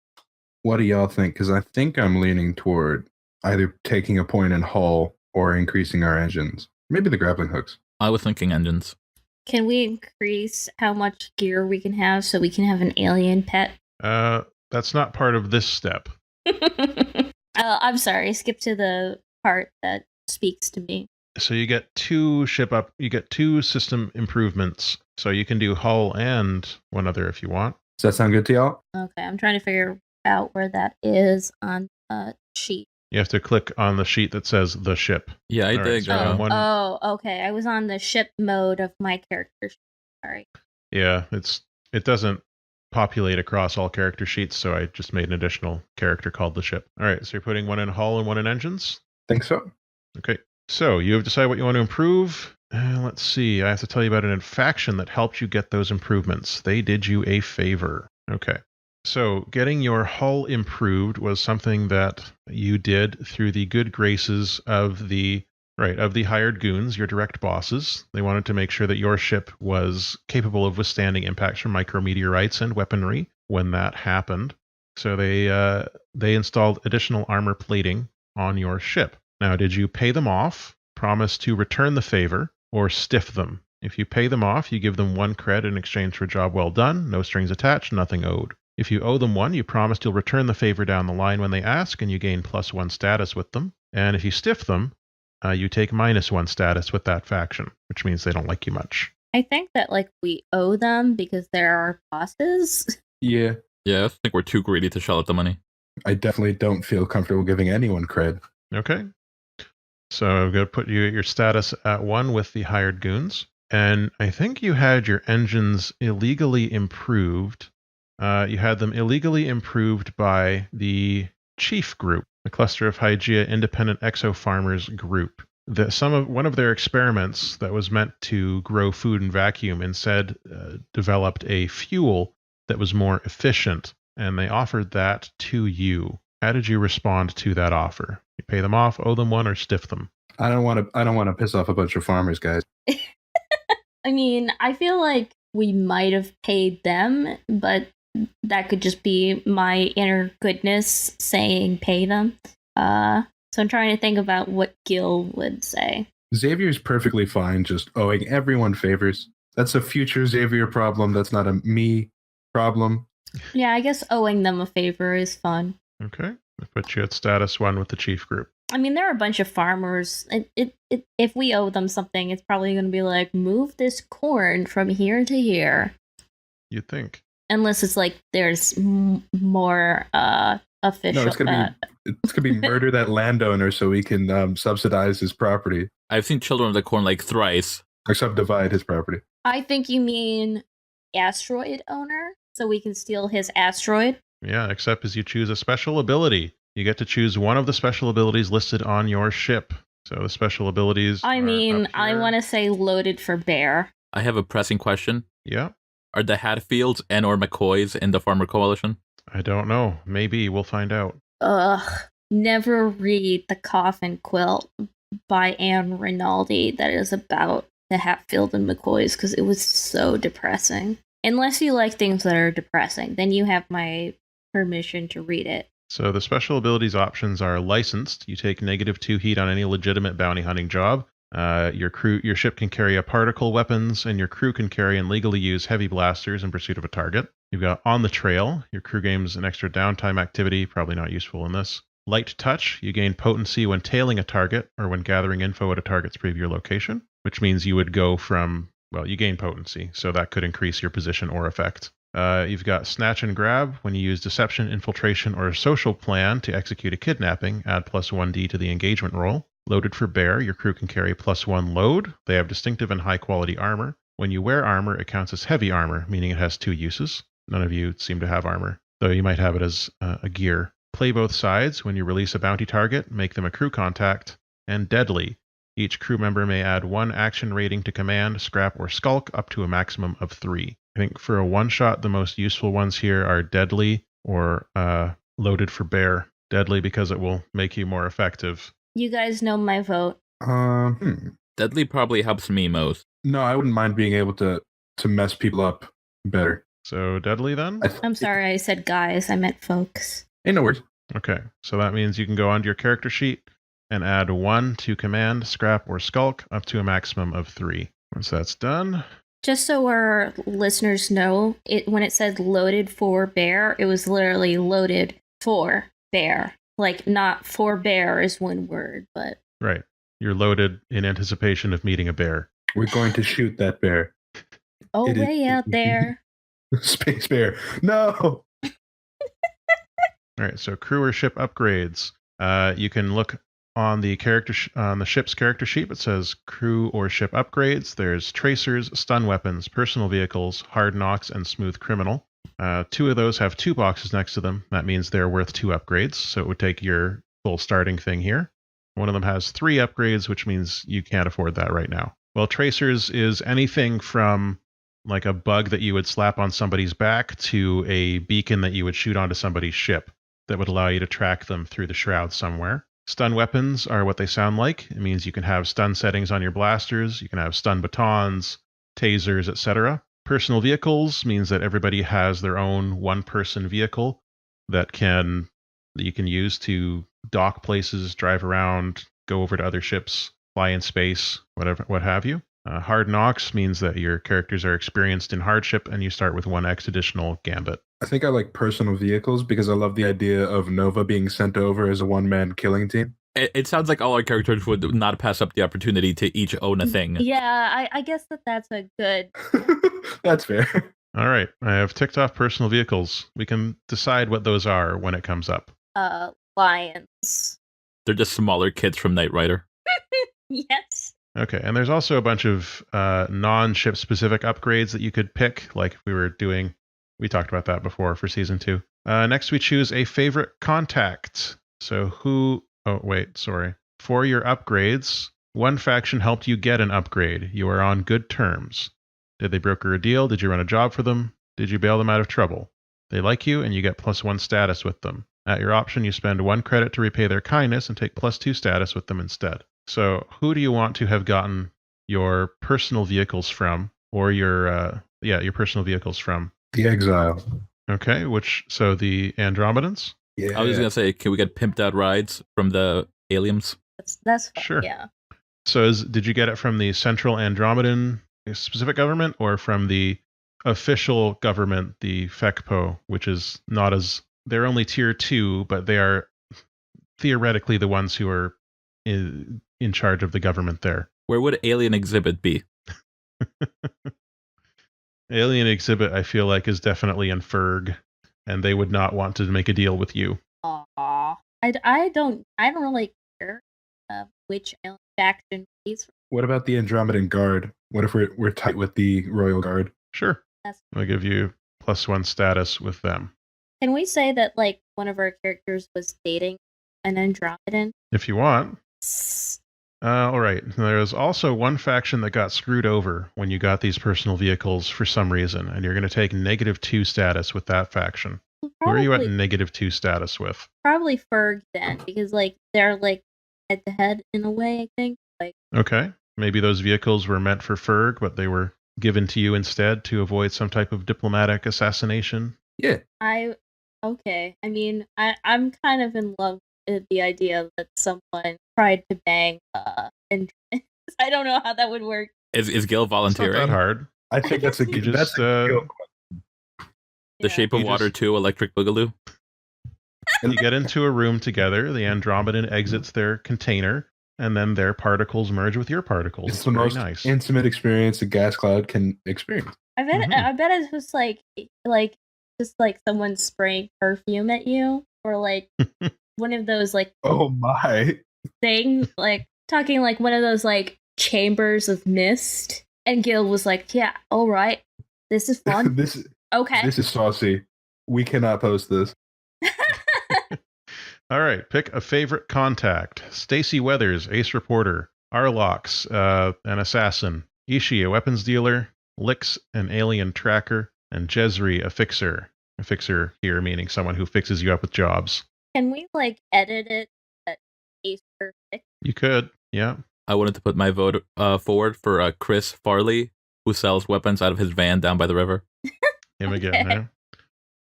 S2: What do y'all think? Because I think I'm leaning toward either taking a point in hull or increasing our engines. Maybe the grappling hooks.
S3: I was thinking engines.
S4: Can we increase how much gear we can have so we can have an alien pet?
S1: That's not part of this step.
S4: I'm sorry. Skip to the part that speaks to me.
S1: So you get 2 system improvements. So you can do hull and one other if you want.
S2: Does that sound good to y'all?
S4: Okay, I'm trying to figure out where that is on a sheet.
S1: You have to click on the sheet that says the ship.
S3: Yeah, I
S1: All
S3: dig.
S1: right, so
S4: Oh, okay. I was on the ship mode of my character sheet. Sorry.
S1: Yeah, it doesn't populate across all character sheets, so I just made an additional character called the ship. All right, so you're putting 1 in hull and 1 in engines?
S2: Think so.
S1: Okay, so you have decided what you want to improve. Let's see, I have to tell you about an faction that helped you get those improvements. They did you a favor. Okay, so getting your hull improved was something that you did through the good graces of the hired goons, your direct bosses. They wanted to make sure that your ship was capable of withstanding impacts from micrometeorites and weaponry when that happened. So they installed additional armor plating on your ship. Now, did you pay them off, promise to return the favor, or stiff them? If you pay them off, you give them 1 cred in exchange for a job well done, no strings attached, nothing owed. If you owe them 1, you promise you'll return the favor down the line when they ask, and you gain +1 status with them. And if you stiff them, you take -1 status with that faction, which means they don't like you much.
S4: I think that we owe them because they're our bosses.
S2: Yeah.
S3: Yeah, I think we're too greedy to shell out the money.
S2: I definitely don't feel comfortable giving anyone cred.
S1: Okay. So I'm going to put you at your status at 1 with the hired goons. And I think you had your engines illegally improved You had them illegally improved by the Chief Group, the cluster of Hygeia independent exo-farmers group. One of their experiments that was meant to grow food in vacuum instead developed a fuel that was more efficient, and they offered that to you. How did you respond to that offer? You pay them off, owe them one, or stiff them?
S2: I don't want to piss off a bunch of farmers, guys.
S4: I mean, I feel like we might have paid them, but that could just be my inner goodness saying pay them. So I'm trying to think about what Gill would say.
S2: Xavier's perfectly fine just owing everyone favors. That's a future Xavier problem. That's not a me problem.
S4: Yeah, I guess owing them a favor is fun.
S1: Okay. I put you at status 1 with the Chief Group.
S4: I mean, there are a bunch of farmers. If we owe them something, it's probably going to be like, move this corn from here to here.
S1: You'd think.
S4: Unless it's like there's more official.
S2: No, it's gonna be murder that landowner so we can subsidize his property
S3: I've seen Children of the Corn like thrice.
S2: or subdivide his property.
S4: I think you mean Asteroid owner, so we can steal his asteroid.
S1: Yeah, except as you choose a special ability. You get to choose one of the special abilities listed on your ship. So the special abilities.
S4: I mean, I want to say loaded for bear.
S3: I have a pressing question.
S1: Yeah.
S3: Are the Hatfields and or McCoys in the Farmer Coalition?
S1: I don't know. Maybe we'll find out.
S4: Ugh. Never read The Coffin Quilt by Anne Rinaldi that is about the Hatfield and McCoys because it was so depressing. Unless you like things that are depressing, then you have my permission to read it.
S1: So the special abilities options are licensed. You take -2 heat on any legitimate bounty hunting job. Your ship can carry a particle weapons, and your crew can carry and legally use heavy blasters in pursuit of a target. You've got on the trail. Your crew gains an extra downtime activity, probably not useful in this. Light touch. You gain potency when tailing a target or when gathering info at a target's previous location, which means you would go from, well, you gain potency, so that could increase your position or effect. You've got snatch and grab. When you use deception, infiltration, or a social plan to execute a kidnapping, add +1d to the engagement roll. Loaded for bear, your crew can carry +1 load. They have distinctive and high quality armor. When you wear armor, it counts as heavy armor, meaning it has 2 uses. None of you seem to have armor, though you might have it as a gear. Play both sides. When you release a bounty target, make them a crew contact. And deadly. Each crew member may add 1 action rating to command, scrap, or skulk up to a maximum of 3. I think for a one-shot, the most useful ones here are deadly or loaded for bear. Deadly because it will make you more effective.
S4: You guys know my vote.
S3: Deadly probably helps me most.
S2: No, I wouldn't mind being able to mess people up better.
S1: So deadly then?
S4: I'm sorry I said guys, I meant folks.
S2: Ain't no worries.
S1: Okay, so that means you can go onto your character sheet and add 1 to command, scrap, or skulk up to a maximum of 3. Once that's done...
S4: Just so our listeners know, when it said loaded for bear, it was literally loaded for bear. Like, not for bear is one word, but...
S1: Right. You're loaded in anticipation of meeting a bear.
S2: We're going to shoot that bear.
S4: Oh, way out there.
S2: Space bear. No!
S1: All right, so crew or ship upgrades. You can look on the on the ship's character sheet. It says crew or ship upgrades. There's tracers, stun weapons, personal vehicles, hard knocks, and smooth criminal. 2 of those have 2 boxes next to them. That means they're worth 2 upgrades. So it would take your full starting thing here. One of them has 3 upgrades, which means you can't afford that right now. Well, tracers is anything from like a bug that you would slap on somebody's back to a beacon that you would shoot onto somebody's ship that would allow you to track them through the shroud somewhere. Stun weapons are what they sound like. It means you can have stun settings on your blasters, you can have stun batons, tasers, etc. Personal vehicles means that everybody has their own one-person vehicle that you can use to dock places, drive around, go over to other ships, fly in space, what have you. Hard knocks means that your characters are experienced in hardship and you start with 1x additional gambit.
S2: I think I like personal vehicles because I love the idea of Nova being sent over as a one-man killing team.
S3: It sounds like all our characters would not pass up the opportunity to each own a thing.
S4: Yeah, I guess that's a good...
S2: That's fair.
S1: All right, I have ticked off personal vehicles. We can decide what those are when it comes up.
S4: Lions.
S3: They're just smaller kids from Knight Rider.
S4: Yes.
S1: Okay, and there's also a bunch of non-ship specific upgrades that you could pick, like if we were doing We talked about that before for season 2. Next, we choose a favorite contact. So who... Oh, wait, sorry. For your upgrades, one faction helped you get an upgrade. You are on good terms. Did they broker a deal? Did you run a job for them? Did you bail them out of trouble? They like you, and you get +1 status with them. At your option, you spend 1 credit to repay their kindness and take +2 status with them instead. So who do you want to have gotten your personal vehicles from, or your personal vehicles from?
S2: The Exile.
S1: Okay, so the Andromedans?
S2: Yeah.
S3: I was just gonna say, can we get pimped out rides from the aliens?
S4: That's fun.
S1: Sure.
S4: Yeah.
S1: So did you get it from the Central Andromedan specific government, or from the official government, the FECPO, which is not as... They're only tier 2, but they are theoretically the ones who are in charge of the government there.
S3: Where would Alien Exhibit be?
S1: Alien Exhibit, I feel like, is definitely in Ferg, and they would not want to make a deal with you.
S4: Aww. I don't really care which alien faction he's.
S2: What about the Andromedan Guard? What if we're tight with the Royal Guard?
S1: Sure. I'll give you +1 status with them.
S4: Can we say that like one of our characters was dating an Andromedan?
S1: If you want. All right. There's also one faction that got screwed over when you got these personal vehicles for some reason, and you're going to take -2 status with that faction. Who are you at -2 status with?
S4: Probably Ferg then, because like they're like head to head in a way. I think. Like.
S1: Okay. Maybe those vehicles were meant for Ferg, but they were given to you instead to avoid some type of diplomatic assassination.
S2: Yeah.
S4: Okay. I mean, I'm kind of in love with the idea that someone tried to bang and I don't know how that would work.
S3: Is Gill volunteering?
S1: It's not that hard.
S2: I think that's a good. That's
S1: The
S3: Shape of Water 2 Electric Boogaloo?
S1: You get into a room together, the Andromedan exits their container, and then their particles merge with your particles.
S2: It's the most intimate experience a gas cloud can experience.
S4: I bet it's just like someone spraying perfume at you, or like one of those like
S2: oh my
S4: thing, like talking like one of those like chambers of mist. And Gill was like, "Yeah, all right, this is fun. Okay,
S2: this is saucy. We cannot post this."
S1: All right, pick a favorite contact. Stacy Weathers, ace reporter. Arlox, an assassin. Ishii, a weapons dealer. Lix, an alien tracker. And Jezri, a fixer. A fixer here meaning someone who fixes you up with jobs.
S4: Can we like edit it at ace or fix?
S1: You could, yeah.
S3: I wanted to put my vote forward for Chris Farley, who sells weapons out of his van down by the river.
S1: Him again, huh?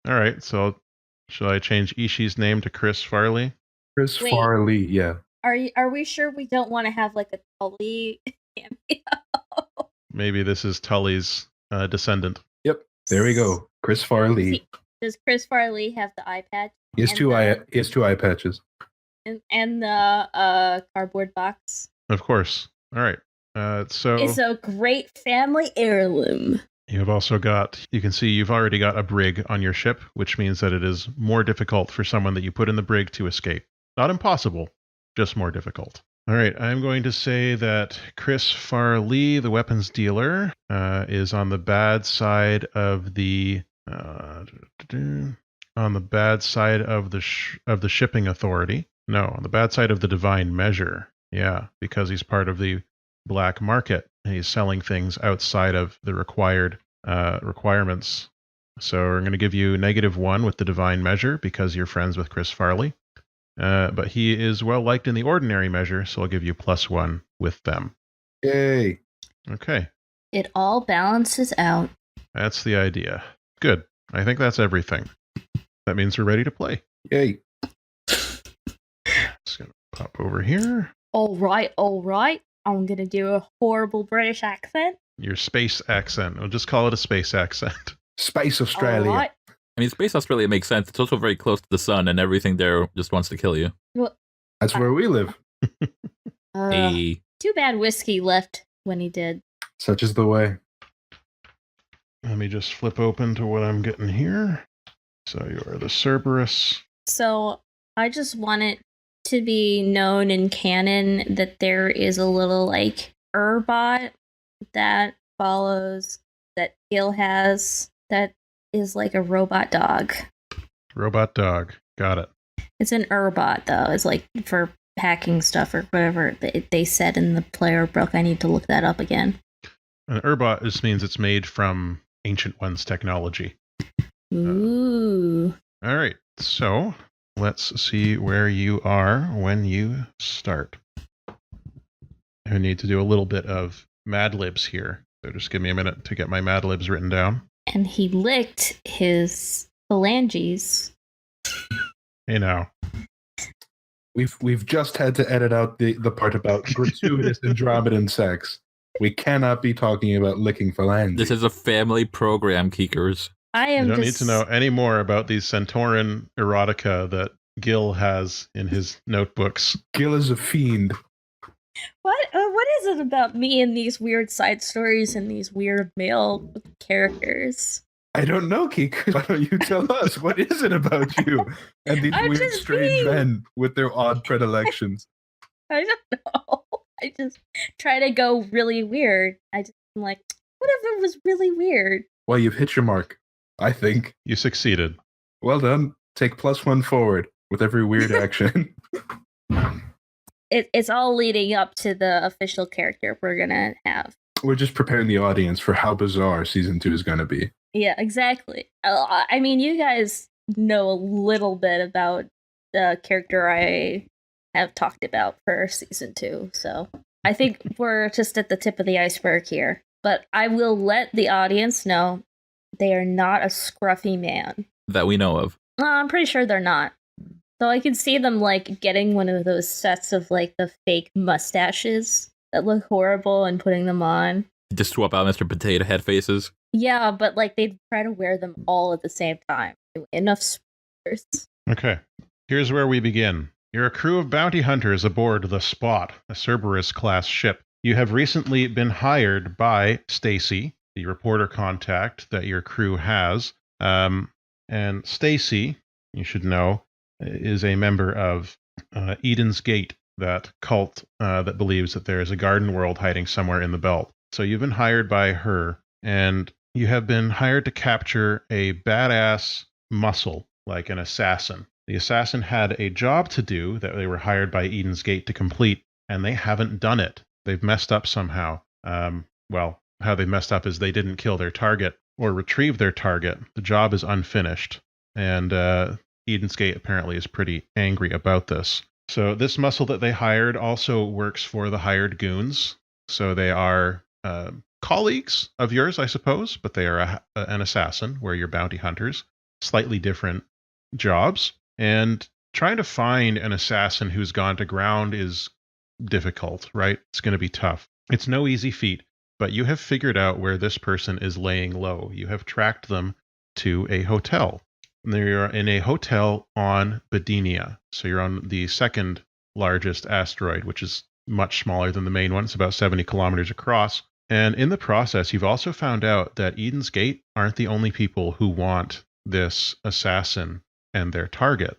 S1: All right, so shall I change Ishii's name to Chris Farley?
S2: Chris Farley, yeah.
S4: Are we sure we don't want to have like a Tully cameo?
S1: Maybe this is Tully's descendant.
S2: Yep, there we go. Chris Farley.
S4: Does Chris Farley have the eye patch?
S2: He has two eye patches.
S4: And the cardboard box.
S1: Of course. All right. So
S4: it's a great family heirloom.
S1: You have also got, you can see you've already got a brig on your ship, which means that it is more difficult for someone that you put in the brig to escape. Not impossible, just more difficult. All right, I'm going to say that Chris Farley, the weapons dealer, is on the bad side of the shipping authority. No, on the bad side of the divine measure. Yeah, because he's part of the black market and he's selling things outside of the required requirements. So we're going to give you -1 with the divine measure because you're friends with Chris Farley. But he is well liked in the ordinary measure, so I'll give you +1 with them.
S2: Yay.
S1: Okay.
S4: It all balances out.
S1: That's the idea. Good. I think that's everything. That means we're ready to play.
S2: Yay.
S1: Just going to pop over here.
S4: All right. I'm going to do a horrible British accent.
S1: Your space accent. We'll just call it a space accent.
S2: Space Australia.
S4: All right.
S3: I mean, Space Australia makes sense. It's also very close to the sun, and everything there just wants to kill you.
S4: Well,
S2: that's where we live.
S3: Hey.
S4: Too bad Whiskey left when he did.
S2: Such is the way.
S1: Let me just flip open to what I'm getting here. So you are the Cerberus.
S4: So I just want it to be known in canon that there is a little like Urbot that follows that Gill has that is like a robot dog.
S1: Robot dog. Got it.
S4: It's an Urbot, though. It's like for hacking stuff or whatever they said in the player book. I need to look that up again.
S1: An Urbot just means it's made from Ancient One's technology.
S4: Ooh.
S1: All right. So let's see where you are when you start. I need to do a little bit of Mad Libs here. So just give me a minute to get my Mad Libs written down.
S4: And he licked his phalanges.
S1: Hey now.
S2: We've just had to edit out the part about gratuitous Andromedan sex. We cannot be talking about licking phalanges.
S3: This is a family program, Keekers.
S1: You don't need to know any more about these Centauran erotica that Gill has in his notebooks.
S2: Gill is a fiend.
S4: What is it about me and these weird side stories and these weird male characters?
S2: I don't know, Keek. Why don't you tell us? What is it about you and these weird, strange men with their odd predilections?
S4: I don't know. I just try to go really weird. I'm like, what if it was really weird?
S2: Well, you've hit your mark, I think.
S1: You succeeded.
S2: Well done. Take +1 forward with every weird action.
S4: It's all leading up to the official character we're going to have.
S2: We're just preparing the audience for how bizarre Season 2 is going to be.
S4: Yeah, exactly. I mean, you guys know a little bit about the character I have talked about for Season 2, so I think we're just at the tip of the iceberg here. But I will let the audience know they are not a scruffy man.
S3: That we know of.
S4: I'm pretty sure they're not. So I can see them, like, getting one of those sets of, like, the fake mustaches that look horrible and putting them on.
S3: Just swap out Mr. Potato Head faces.
S4: Yeah, but, like, they try to wear them all at the same time. Enough spoilers.
S1: Okay. Here's where we begin. You're a crew of bounty hunters aboard the Spot, a Cerberus-class ship. You have recently been hired by Stacy, the reporter contact that your crew has. And Stacy, you should know, is a member of Eden's Gate, that cult that believes that there is a garden world hiding somewhere in the belt. So you've been hired by her, and you have been hired to capture a badass muscle, like an assassin. The assassin had a job to do that they were hired by Eden's Gate to complete, and they haven't done it. They've messed up somehow. Well, how they messed up is they didn't kill their target or retrieve their target. The job is unfinished, and Eden's Gate apparently is pretty angry about this. So this muscle that they hired also works for the hired goons. So they are colleagues of yours, I suppose, but they are an assassin, where you're bounty hunters. Slightly different jobs. And trying to find an assassin who's gone to ground is difficult, right? It's going to be tough. It's no easy feat, but you have figured out where this person is laying low. You have tracked them to a hotel. They're in a hotel on Bedinia. So you're on the second largest asteroid, which is much smaller than the main one. It's about 70 kilometers across. And in the process, you've also found out that Eden's Gate aren't the only people who want this assassin and their target.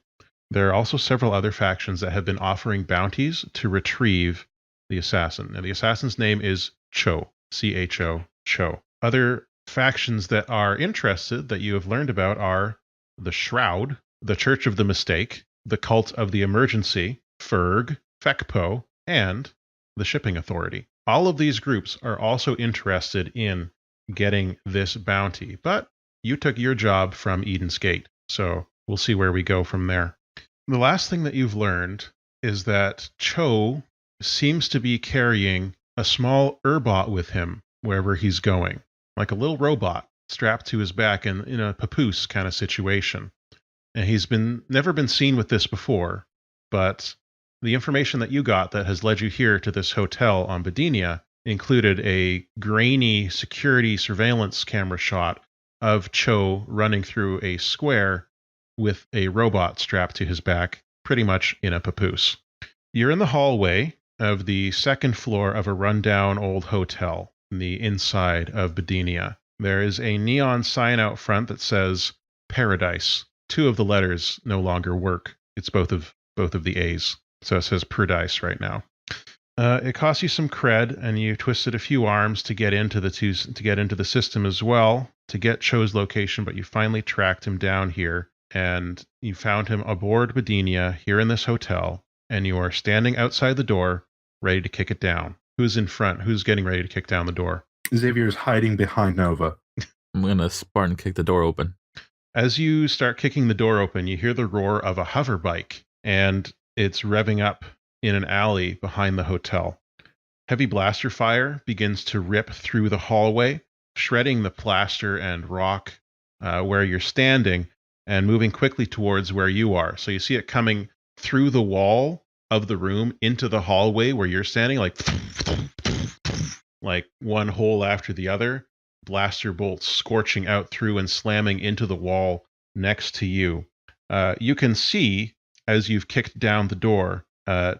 S1: There are also several other factions that have been offering bounties to retrieve the assassin. And the assassin's name is Cho, C-H-O, Cho. Other factions that are interested that you have learned about are the Shroud, the Church of the Mistake, the Cult of the Emergency, Ferg, Fekpo, and the Shipping Authority. All of these groups are also interested in getting this bounty, but you took your job from Eden's Gate, so we'll see where we go from there. The last thing that you've learned is that Cho seems to be carrying a small Urbot with him wherever he's going, like a little robot strapped to his back in a papoose kind of situation. And he's never been seen with this before, but the information that you got that has led you here to this hotel on Bedinia included a grainy security surveillance camera shot of Cho running through a square with a robot strapped to his back, pretty much in a papoose. You're in the hallway of the second floor of a rundown old hotel in the inside of Bedinia. There is a neon sign out front that says Paradise. Two of the letters no longer work. It's both of the A's. So it says Paradise right now. It costs you some cred, and you twisted a few arms to get into the system as well, to get Cho's location, but you finally tracked him down here, and you found him aboard Bedinia here in this hotel, and you are standing outside the door, ready to kick it down. Who's in front? Who's getting ready to kick down the door?
S2: Xavier's hiding behind Nova.
S3: I'm gonna Spartan kick the door open.
S1: As you start kicking the door open, you hear the roar of a hover bike, and it's revving up in an alley behind the hotel. Heavy blaster fire begins to rip through the hallway, shredding the plaster and rock where you're standing and moving quickly towards where you are. So you see it coming through the wall of the room into the hallway where you're standing, like one hole after the other. Blaster bolts scorching out through and slamming into the wall next to you. You can see, as you've kicked down the door,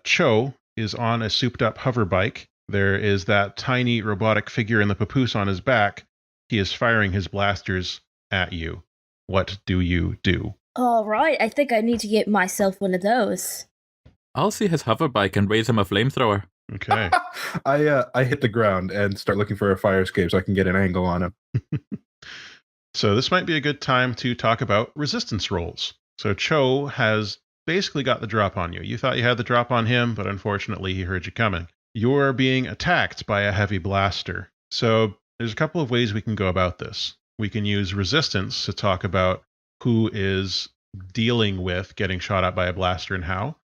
S1: Cho is on a souped-up hover bike. There is that tiny robotic figure in the papoose on his back. He is firing his blasters at you. What do you do?
S4: All right, I think I need to get myself one of those.
S3: I'll see his hover bike and raise him a flamethrower.
S1: Okay.
S2: I hit the ground and start looking for a fire escape so I can get an angle on him.
S1: So this might be a good time to talk about resistance rolls. So Cho has basically got the drop on you. You thought you had the drop on him, but unfortunately he heard you coming. You're being attacked by a heavy blaster. So there's a couple of ways we can go about this. We can use resistance to talk about who is dealing with getting shot at by a blaster and how.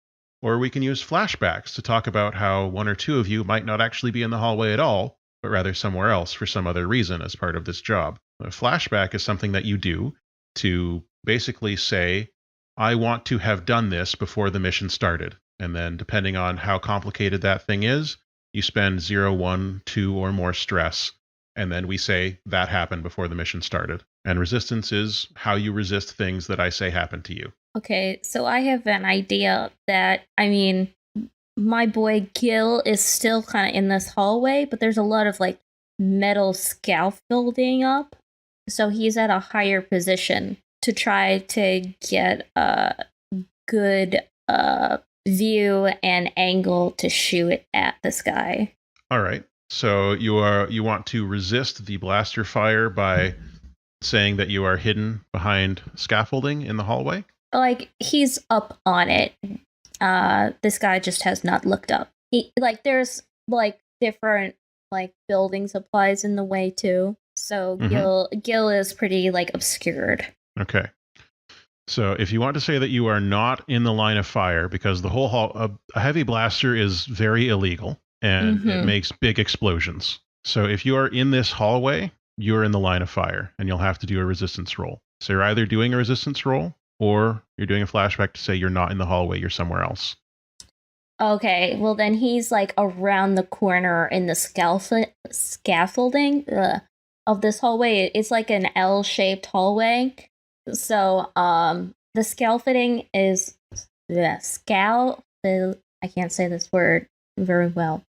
S1: Or we can use flashbacks to talk about how one or two of you might not actually be in the hallway at all, but rather somewhere else for some other reason as part of this job. A flashback is something that you do to basically say, I want to have done this before the mission started. And then depending on how complicated that thing is, you spend 0, 1, 2, or more stress. And then we say that happened before the mission started. And resistance is how you resist things that I say happened to you.
S4: Okay, so I have an idea that, my boy Gill is still kind of in this hallway, but there's a lot of, metal scaffolding up. So he's at a higher position to try to get a good view and angle to shoot at this guy.
S1: All right. So you want to resist the blaster fire by saying that you are hidden behind scaffolding in the hallway?
S4: He's up on it. This guy just has not looked up. There's different building supplies in the way too. So Gill is pretty obscured.
S1: Okay. So if you want to say that you are not in the line of fire, because the whole hall, a heavy blaster is very illegal and it makes big explosions. So if you are in this hallway, you're in the line of fire and you'll have to do a resistance roll. So you're either doing a resistance roll or you're doing a flashback to say you're not in the hallway, you're somewhere else.
S4: Okay, well then he's around the corner in the scaffolding of this hallway. It's an L-shaped hallway. So the scaffolding is I can't say this word very well,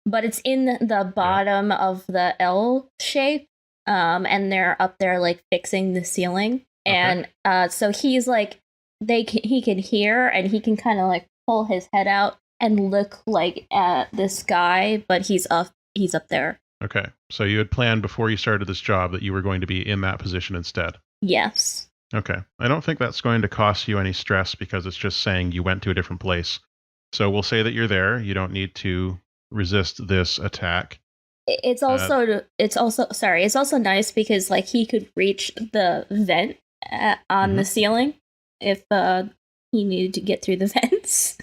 S4: but it's in the bottom of the L shape, and they're up there fixing the ceiling. And so he's he can hear and he can kind of pull his head out and look at this guy, but he's up there.
S1: Okay. So you had planned before you started this job that you were going to be in that position instead.
S4: Yes.
S1: Okay. I don't think that's going to cost you any stress because it's just saying you went to a different place. So we'll say that you're there. You don't need to resist this attack.
S4: It's also nice because he could reach the vent on the ceiling if he needed to get through the vents.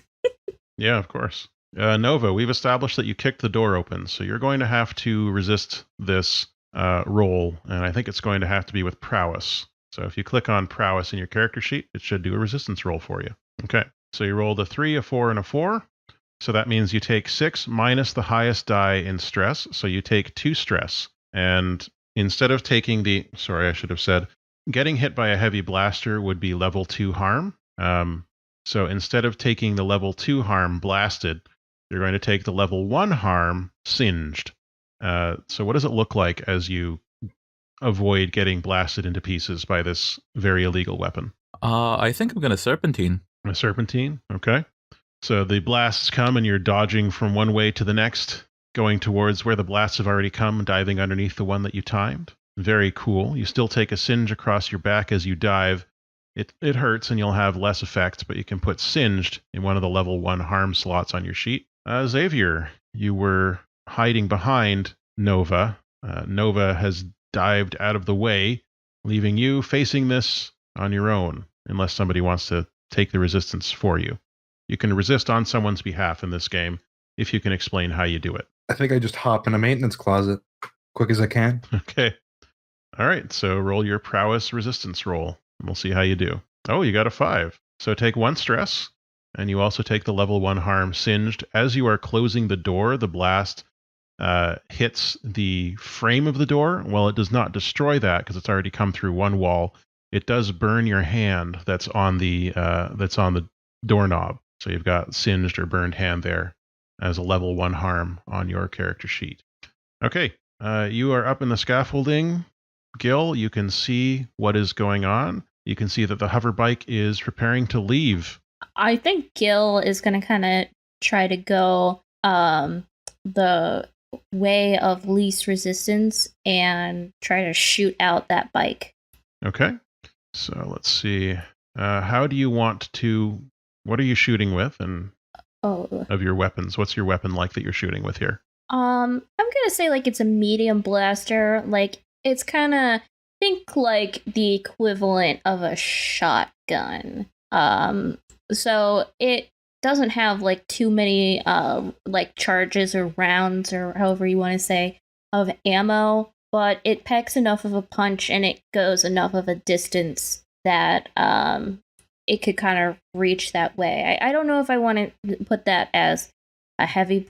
S1: Yeah, of course. Nova, we've established that you kicked the door open, so you're going to have to resist this roll, and I think it's going to have to be with prowess. So if you click on prowess in your character sheet, it should do a resistance roll for you. Okay, so you rolled a 3, a 4, and a 4. So that means you take 6 minus the highest die in stress, so you take 2 stress. And instead of taking getting hit by a heavy blaster would be level 2 harm. So instead of taking the level 2 harm blasted, you're going to take the level 1 harm singed. So what does it look like as you avoid getting blasted into pieces by this very illegal weapon?
S3: I think I'm going to serpentine.
S1: A serpentine? Okay. So the blasts come and you're dodging from one way to the next, going towards where the blasts have already come, diving underneath the one that you timed. Very cool. You still take a singe across your back as you dive. It hurts and you'll have less effect, but you can put singed in one of the level 1 harm slots on your sheet. Xavier, you were hiding behind Nova. Nova has dived out of the way, leaving you facing this on your own, unless somebody wants to take the resistance for you. You can resist on someone's behalf in this game if you can explain how you do it.
S2: I think I just hop in a maintenance closet quick as I can.
S1: Okay. All right, so roll your prowess resistance roll, and we'll see how you do. Oh, you got a 5. So take 1 stress, and you also take the level 1 harm singed. As you are closing the door, the blast hits the frame of the door. Well, it does not destroy that because it's already come through one wall. It does burn your hand that's on the doorknob. So you've got singed or burned hand there as a level 1 harm on your character sheet. Okay, you are up in the scaffolding. Gill, you can see what is going on. You can see that the hover bike is preparing to leave.
S4: I think Gill is going to kind of try to go the way of least resistance and try to shoot out that bike.
S1: Okay, so let's see. How do you want to... What are you shooting with, and of your weapons? What's your weapon like that you're shooting with here?
S4: I'm gonna say like it's a medium blaster. Like it's kind of think like the equivalent of a shotgun. So it doesn't have like too many like charges or rounds or however you want to say of ammo, but it packs enough of a punch and it goes enough of a distance that it could kind of reach that way. I don't know if I want to put that as a heavy...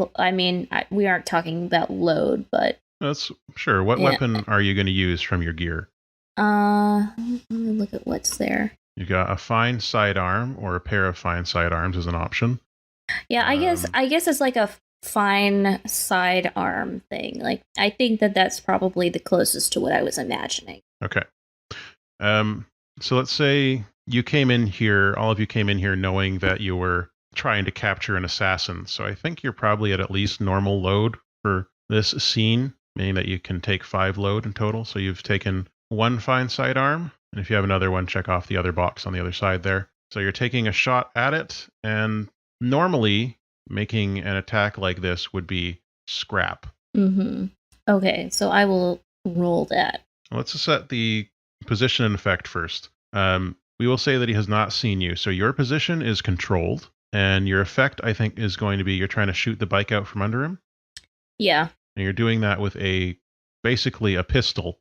S4: we aren't talking about load, but...
S1: That's sure. What weapon are you going to use from your gear?
S4: Let me look at what's there.
S1: You got a fine sidearm or a pair of fine sidearms as an option.
S4: Yeah, I guess it's like a fine sidearm thing. Like, I think that's probably the closest to what I was imagining.
S1: Okay. So let's say you came in here, all of you came in here knowing that you were trying to capture an assassin. So I think you're probably at least normal load for this scene, meaning that you can take 5 load in total. So you've taken 1 fine sidearm, and if you have another one, check off the other box on the other side there. So you're taking a shot at it, and normally making an attack like this would be scrap.
S4: Mm-hmm. Okay, so I will roll that.
S1: Let's set the position and effect first. We will say that he has not seen you. So your position is controlled, and your effect, I think, is going to be you're trying to shoot the bike out from under him.
S4: Yeah.
S1: And you're doing that with basically a pistol.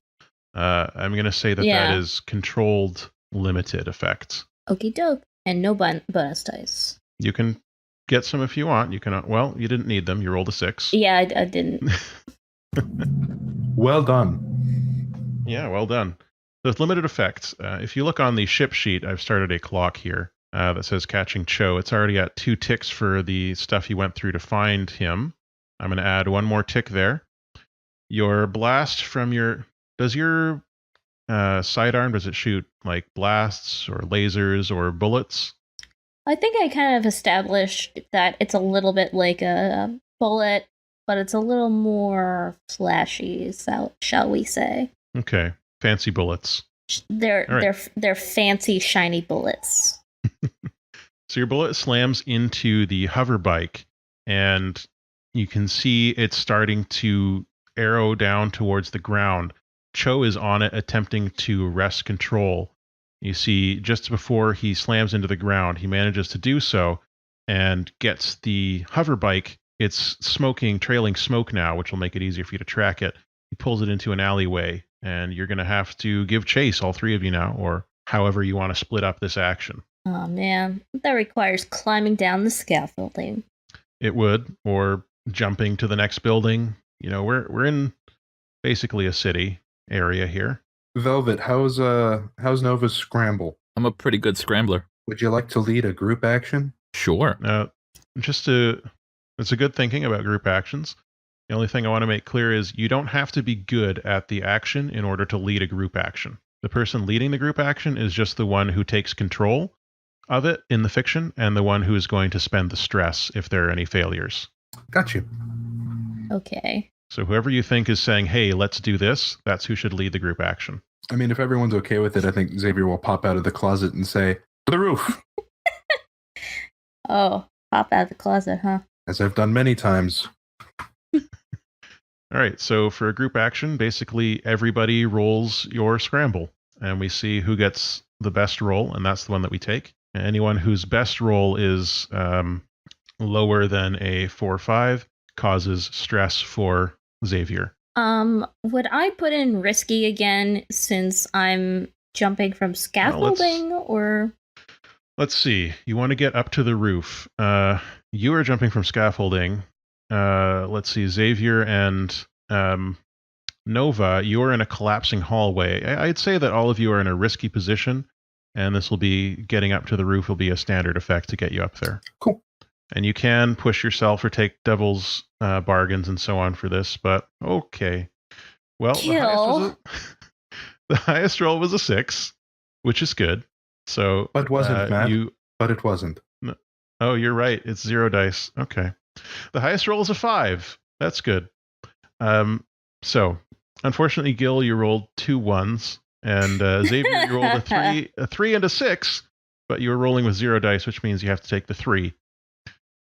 S1: I'm going to say that is controlled limited effects.
S4: Okie doke. And no bonus dice.
S1: You can get some if you want. You can. Well, you didn't need them. You rolled a 6.
S4: Yeah, I didn't.
S2: Well done.
S1: Yeah, well done. With limited effects, if you look on the ship sheet, I've started a clock here that says catching Cho. It's already at 2 ticks for the stuff you went through to find him. I'm going to add 1 more tick there. Your blast from your... Does your sidearm, does it shoot like blasts or lasers or bullets?
S4: I think I kind of established that it's a little bit like a bullet, but it's a little more flashy, shall we say.
S1: Okay. Fancy bullets.
S4: They're fancy, shiny bullets.
S1: So your bullet slams into the hover bike, and you can see it's starting to arrow down towards the ground. Cho is on it, attempting to wrest control. You see, just before he slams into the ground, he manages to do so and gets the hover bike. It's smoking, trailing smoke now, which will make it easier for you to track it. He pulls it into an alleyway, and you're going to have to give chase, all 3 of you now, or however you want to split up this action.
S4: Oh, man. That requires climbing down the scaffolding.
S1: It would, or jumping to the next building. You know, we're in basically a city area here.
S2: Velvet, how's Nova's scramble?
S3: I'm a pretty good scrambler.
S2: Would you like to lead a group action?
S3: Sure.
S1: It's a good thinking about group actions. The only thing I want to make clear is you don't have to be good at the action in order to lead a group action. The person leading the group action is just the one who takes control. of it in the fiction, and the one who is going to spend the stress if there are any failures.
S2: Got you.
S4: Okay.
S1: So whoever you think is saying, hey, let's do this, that's who should lead the group action.
S2: I mean, if everyone's okay with it, I think Xavier will pop out of the closet and say, "To the roof,"
S4: Oh, pop out of the closet, huh?
S2: as I've done many times.
S1: All right, so for a group action, basically everybody rolls your scramble, and we see who gets the best roll, and that's the one that we take. And anyone whose best roll is lower than a 4 or 5 causes stress for Xavier.
S4: Would I put in risky again since I'm jumping from scaffolding, or?
S1: Let's see. You want to get up to the roof. You are jumping from scaffolding. Let's see. Xavier and Nova, you're in a collapsing hallway. I'd say that all of you are in a risky position, and this will be getting up to the roof will be a standard effect to get you up there.
S2: Cool.
S1: And you can push yourself or take devil's bargains and so on for this, but okay. Well, the highest roll was a 6, which is good. So,
S2: But wasn't, Matt. But it wasn't.
S1: Oh, you're right. It's 0 dice. Okay. The highest roll is a 5. That's good. So, unfortunately, Gill, you rolled 2 1s, and Xavier, you rolled a 3 and a 6, but you were rolling with 0 dice, which means you have to take the 3.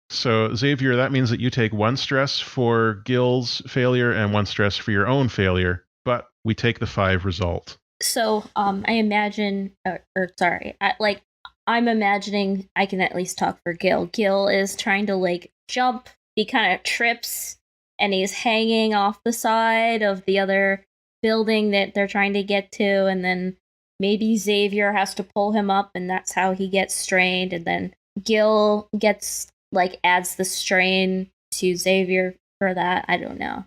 S1: So, Xavier, that means that you take 1 stress for Gill's failure and 1 stress for your own failure, but we take the 5 result.
S4: So, I imagine, I'm imagining I can at least talk for Gill. Gill is trying to, jump. He kind of trips, and he's hanging off the side of the other building that they're trying to get to, and then maybe Xavier has to pull him up, and that's how he gets strained, and then Gill gets, adds the strain to Xavier for that. I don't know.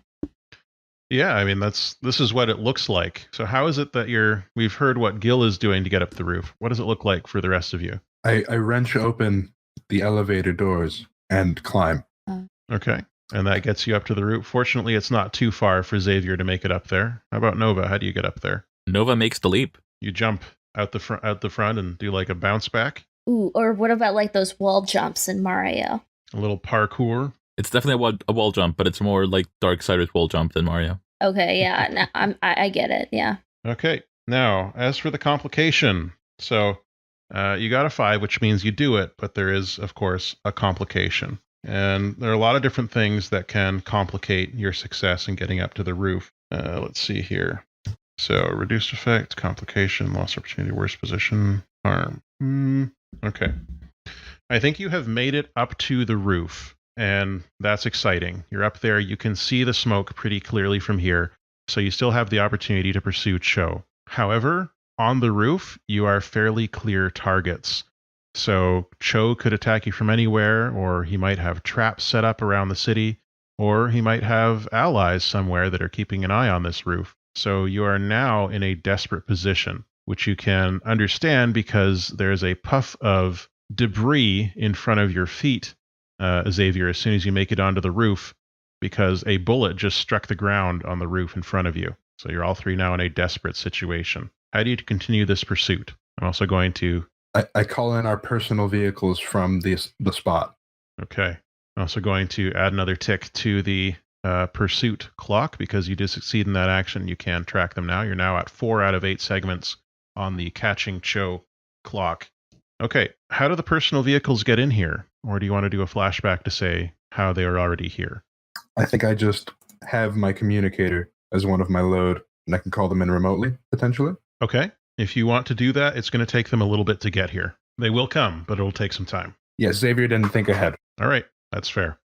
S1: Yeah, I mean, this is what it looks like. So how is it that we've heard what Gill is doing to get up the roof. What does it look like for the rest of you?
S2: I wrench open the elevator doors and climb.
S1: Okay. And that gets you up to the roof. Fortunately, it's not too far for Xavier to make it up there. How about Nova? How do you get up there?
S3: Nova makes the leap.
S1: You jump out the front and do a bounce back?
S4: Ooh, or what about those wall jumps in Mario?
S1: A little parkour?
S3: It's definitely a wall jump, but it's more like Darksiders wall jump than Mario.
S4: Okay, yeah, I get it, yeah.
S1: Okay, now, as for the complication, so you got a 5, which means you do it, but there is, of course, a complication. And there are a lot of different things that can complicate your success in getting up to the roof. Let's see here. So, reduced effect, complication, lost opportunity, worst position, harm. Okay. I think you have made it up to the roof. And that's exciting. You're up there. You can see the smoke pretty clearly from here. So you still have the opportunity to pursue Cho. However, on the roof, you are fairly clear targets. So Cho could attack you from anywhere, or he might have traps set up around the city, or he might have allies somewhere that are keeping an eye on this roof. So you are now in a desperate position, which you can understand because there's a puff of debris in front of your feet, Xavier, as soon as you make it onto the roof, because a bullet just struck the ground on the roof in front of you. So you're all three now in a desperate situation. How do you continue this pursuit? I'm also going to...
S2: I call in our personal vehicles from the spot.
S1: Okay. I'm also going to add another tick to the pursuit clock, because you did succeed in that action. You can track them now. You're now at 4 out of 8 segments on the catching Cho clock. Okay, how do the personal vehicles get in here? Or do you want to do a flashback to say how they are already here?
S2: I think I just have my communicator as one of my load, and I can call them in remotely, potentially.
S1: Okay, if you want to do that, it's going to take them a little bit to get here. They will come, but it'll take some time.
S2: Yes, Xavier didn't think ahead.
S1: All right, that's fair.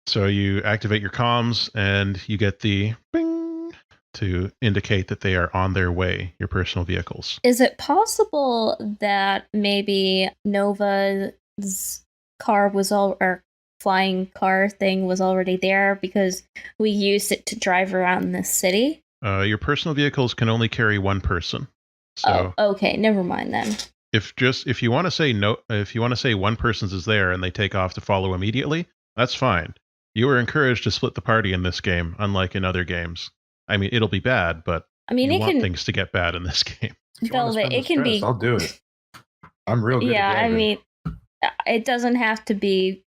S1: So you activate your comms, and you get the bing to indicate that they are on their way, your personal vehicles.
S4: Is it possible that maybe Nova's car or flying car thing was already there because we used it to drive around the city?
S1: Your personal vehicles can only carry one person. So
S4: okay, never mind then.
S1: If you want to say no, if you want to say one person's is there and they take off to follow immediately, that's fine. You are encouraged to split the party in this game, unlike in other games. I mean, it'll be bad, but you want things to get bad in this game.
S4: Velvet, it can be.
S2: I'll do it. I'm real good
S4: Yeah,
S2: at
S4: I
S2: driving.
S4: mean, it doesn't have to be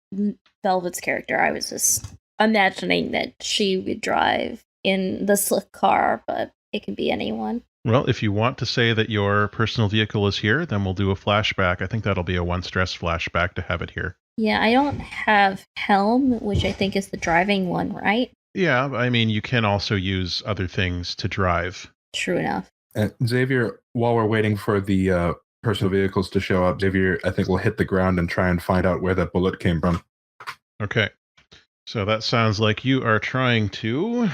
S4: Velvet's character. I was just imagining that she would drive in the slick car, but it can be anyone.
S1: Well, if you want to say that your personal vehicle is here, then we'll do a flashback. I think that'll be a 1 stress flashback to have it here.
S4: Yeah, I don't have Helm, which I think is the driving one, right?
S1: Yeah, I mean, you can also use other things to drive.
S4: True enough.
S2: Xavier, while we're waiting for the personal vehicles to show up, Xavier, I think, will hit the ground and try and find out where that bullet came from.
S1: Okay. So that sounds like you are trying to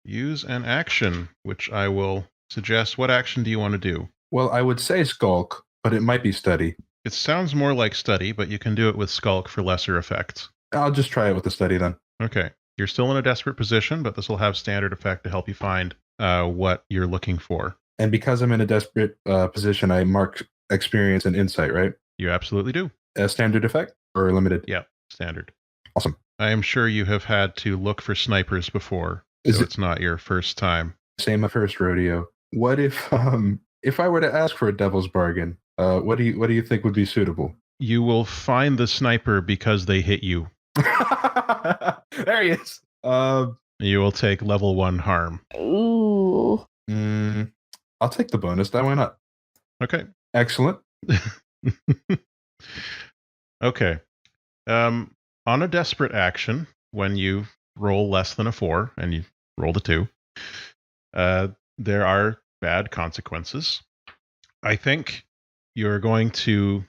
S1: use an action, which I will suggest. What action do you want to do?
S2: Well, I would say skulk, but it might be study.
S1: It sounds more like study, but you can do it with skulk for lesser effects.
S2: I'll just try it with the study then.
S1: Okay. You're still in a desperate position, but this will have standard effect to help you find what you're looking for.
S2: And because I'm in a desperate position, I mark experience and insight, right?
S1: You absolutely do.
S2: Standard effect or limited?
S1: Yeah, standard.
S2: Awesome.
S1: I am sure you have had to look for snipers before, so it's not your first time.
S2: Same, my first rodeo. What if I were to ask for a devil's bargain? What do you think would be suitable?
S1: You will find the sniper because they hit you.
S2: There he is.
S1: You will take level 1 harm.
S4: Ooh.
S2: I'll take the bonus. Why not?
S1: Okay.
S2: Excellent.
S1: Okay. On a desperate action, when you roll less than a 4 and you roll a 2, there are bad consequences. I think you're going to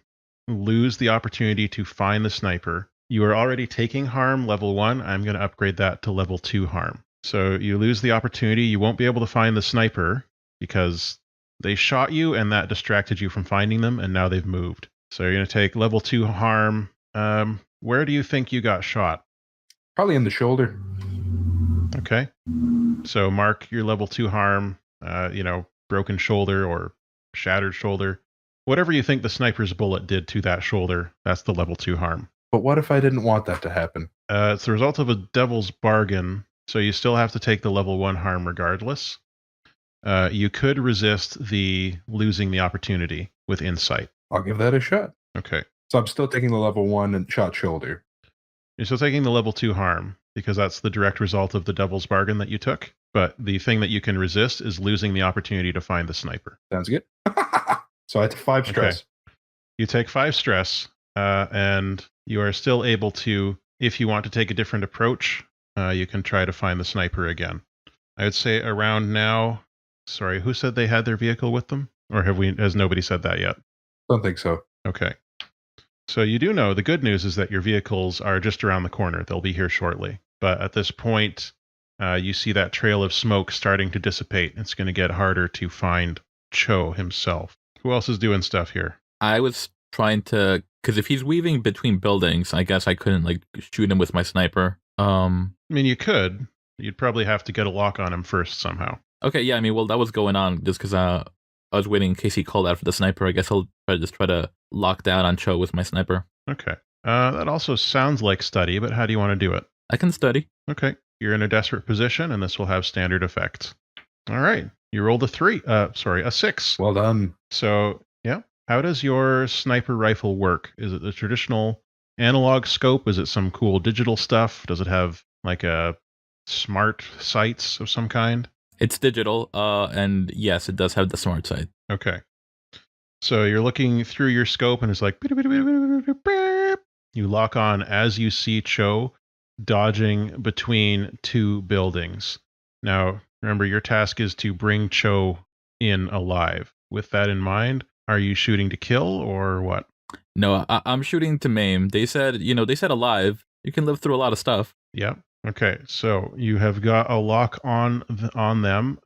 S1: lose the opportunity to find the sniper. You are already taking harm level 1. I'm going to upgrade that to level 2 harm. So you lose the opportunity. You won't be able to find the sniper because they shot you and that distracted you from finding them, and now they've moved. So you're going to take level 2 harm. Where do you think you got shot?
S2: Probably in the shoulder.
S1: Okay. So mark your level 2 harm, broken shoulder or shattered shoulder. Whatever you think the sniper's bullet did to that shoulder, that's the level 2 harm.
S2: But what if I didn't want that to happen?
S1: It's the result of a devil's bargain, so you still have to take the level 1 harm regardless. You could resist the losing the opportunity with insight.
S2: I'll give that a shot.
S1: Okay.
S2: So I'm still taking the level 1 and shot shoulder.
S1: You're still taking the level 2 harm because that's the direct result of the devil's bargain that you took. But the thing that you can resist is losing the opportunity to find the sniper.
S2: Sounds good. So I take 5 stress.
S1: Okay. You take 5 stress, and you are still able to, if you want to take a different approach, you can try to find the sniper again. I would say around now. Sorry, who said they had their vehicle with them? Or has nobody said that yet?
S2: Don't think so.
S1: Okay. So you do know the good news is that your vehicles are just around the corner. They'll be here shortly. But at this point, you see that trail of smoke starting to dissipate. It's going to get harder to find Cho himself. Who else is doing stuff here?
S3: I was trying to, because if he's weaving between buildings, I guess I couldn't shoot him with my sniper.
S1: I mean, you could. You'd probably have to get a lock on him first somehow.
S3: Okay, yeah, I mean, well, that was going on just because I was waiting in case he called out for the sniper. I guess I'll try to lock down on Cho with my sniper.
S1: Okay. That also sounds like study, but how do you want to do it?
S3: I can study.
S1: Okay. You're in a desperate position, and this will have standard effects. All right. You rolled a 6.
S2: Well done.
S1: So, yeah. How does your sniper rifle work? Is it the traditional analog scope? Is it some cool digital stuff? Does it have a smart sights of some kind?
S3: It's digital, and yes, it does have the smart sight.
S1: Okay. So you're looking through your scope, and it's like... You lock on as you see Cho dodging between 2 buildings. Now, remember, your task is to bring Cho in alive. With that in mind, are you shooting to kill or what?
S3: No, I'm shooting to maim. They said alive. You can live through a lot of stuff.
S1: Yep. Okay, so you have got a lock on them.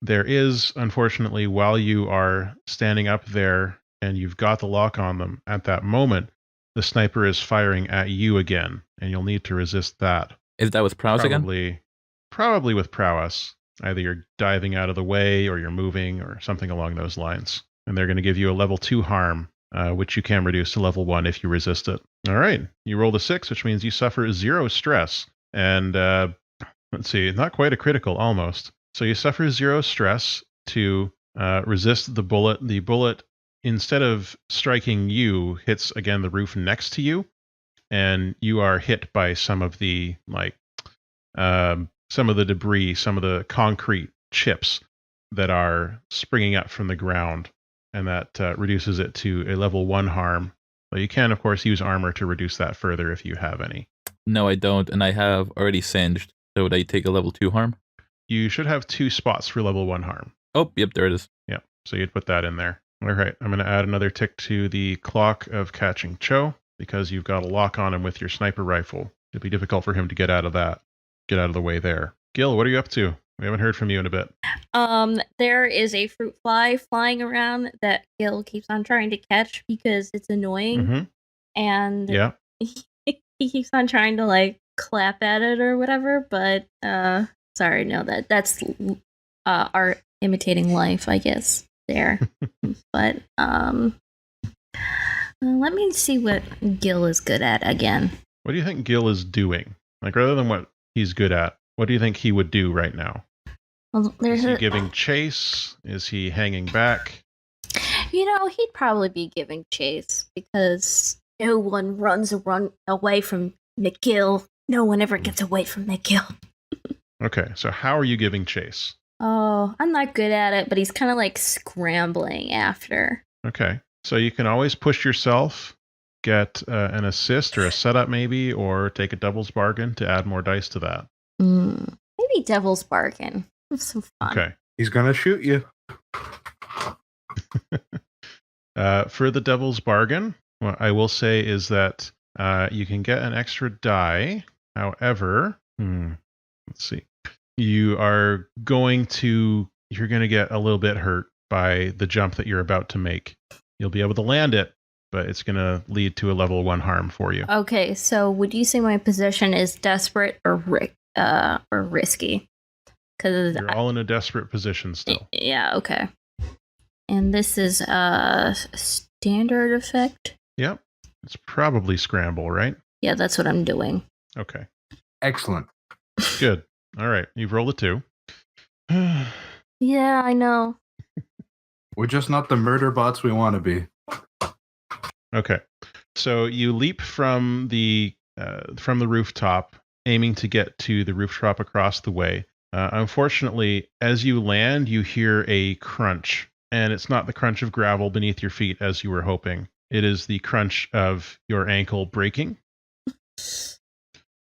S1: There is, unfortunately, while you are standing up there and you've got the lock on them, at that moment, the sniper is firing at you again, and you'll need to resist that.
S3: Is that with prowess again?
S1: Probably with prowess. Either you're diving out of the way, or you're moving, or something along those lines. And they're going to give you a level 2 harm, which you can reduce to level 1 if you resist it. All right, you rolled a 6, which means you suffer 0 stress. And let's see, not quite a critical, almost. So you suffer 0 stress to resist the bullet. The bullet instead of striking you, hits again the roof next to you, and you are hit by some of the some of the debris, some of the concrete chips that are springing up from the ground, and that reduces it to a level 1 harm. But you can, of course, use armor to reduce that further if you have any.
S3: No, I don't, and I have already singed. So would I take a level 2 harm?
S1: You should have 2 spots for level 1 harm.
S3: Oh, yep, there it is.
S1: Yeah, so you'd put that in there. All right, I'm going to add another tick to the clock of catching Cho, because you've got a lock on him with your sniper rifle. It'd be difficult for him to get out of the way there. Gil, what are you up to? We haven't heard from you in a bit.
S4: There is a fruit fly flying around that Gil keeps on trying to catch because it's annoying.
S1: Mm-hmm.
S4: And
S1: yeah,
S4: he keeps on trying to like clap at it or whatever, but sorry, no, that's art imitating life, I guess. There. But let me see what Gil is good at again.
S1: What do you think Gil is doing? Like, rather than what he's good at, what do you think he would do right now?
S4: Well,
S1: is he giving chase? Is he hanging back?
S4: He'd probably be giving chase because no one runs away from McGill. No one ever gets away from McGill.
S1: Okay, so how are you giving chase?
S4: Oh, I'm not good at it, but he's kind of like scrambling after.
S1: Okay, so you can always push yourself, get an assist or a setup maybe, or take a devil's bargain to add more dice to that.
S4: Maybe devil's bargain. Have some fun.
S1: Okay.
S2: He's going to shoot you.
S1: For the devil's bargain, what I will say is that you can get an extra die. However, let's see. You're going to get a little bit hurt by the jump that you're about to make. You'll be able to land it, but it's going to lead to a level 1 harm for you.
S4: Okay, so would you say my position is desperate or risky? Because
S1: you're all in a desperate position still.
S4: Yeah, okay. And this is a standard effect?
S1: Yep. It's probably scramble, right?
S4: Yeah, that's what I'm doing.
S1: Okay.
S2: Excellent.
S1: Good. All right. You've rolled a 2.
S4: Yeah, I know.
S2: We're just not the murder bots we want to be.
S1: Okay. So you leap from the rooftop, aiming to get to the rooftop across the way. Unfortunately, as you land, you hear a crunch, and it's not the crunch of gravel beneath your feet as you were hoping. It is the crunch of your ankle breaking,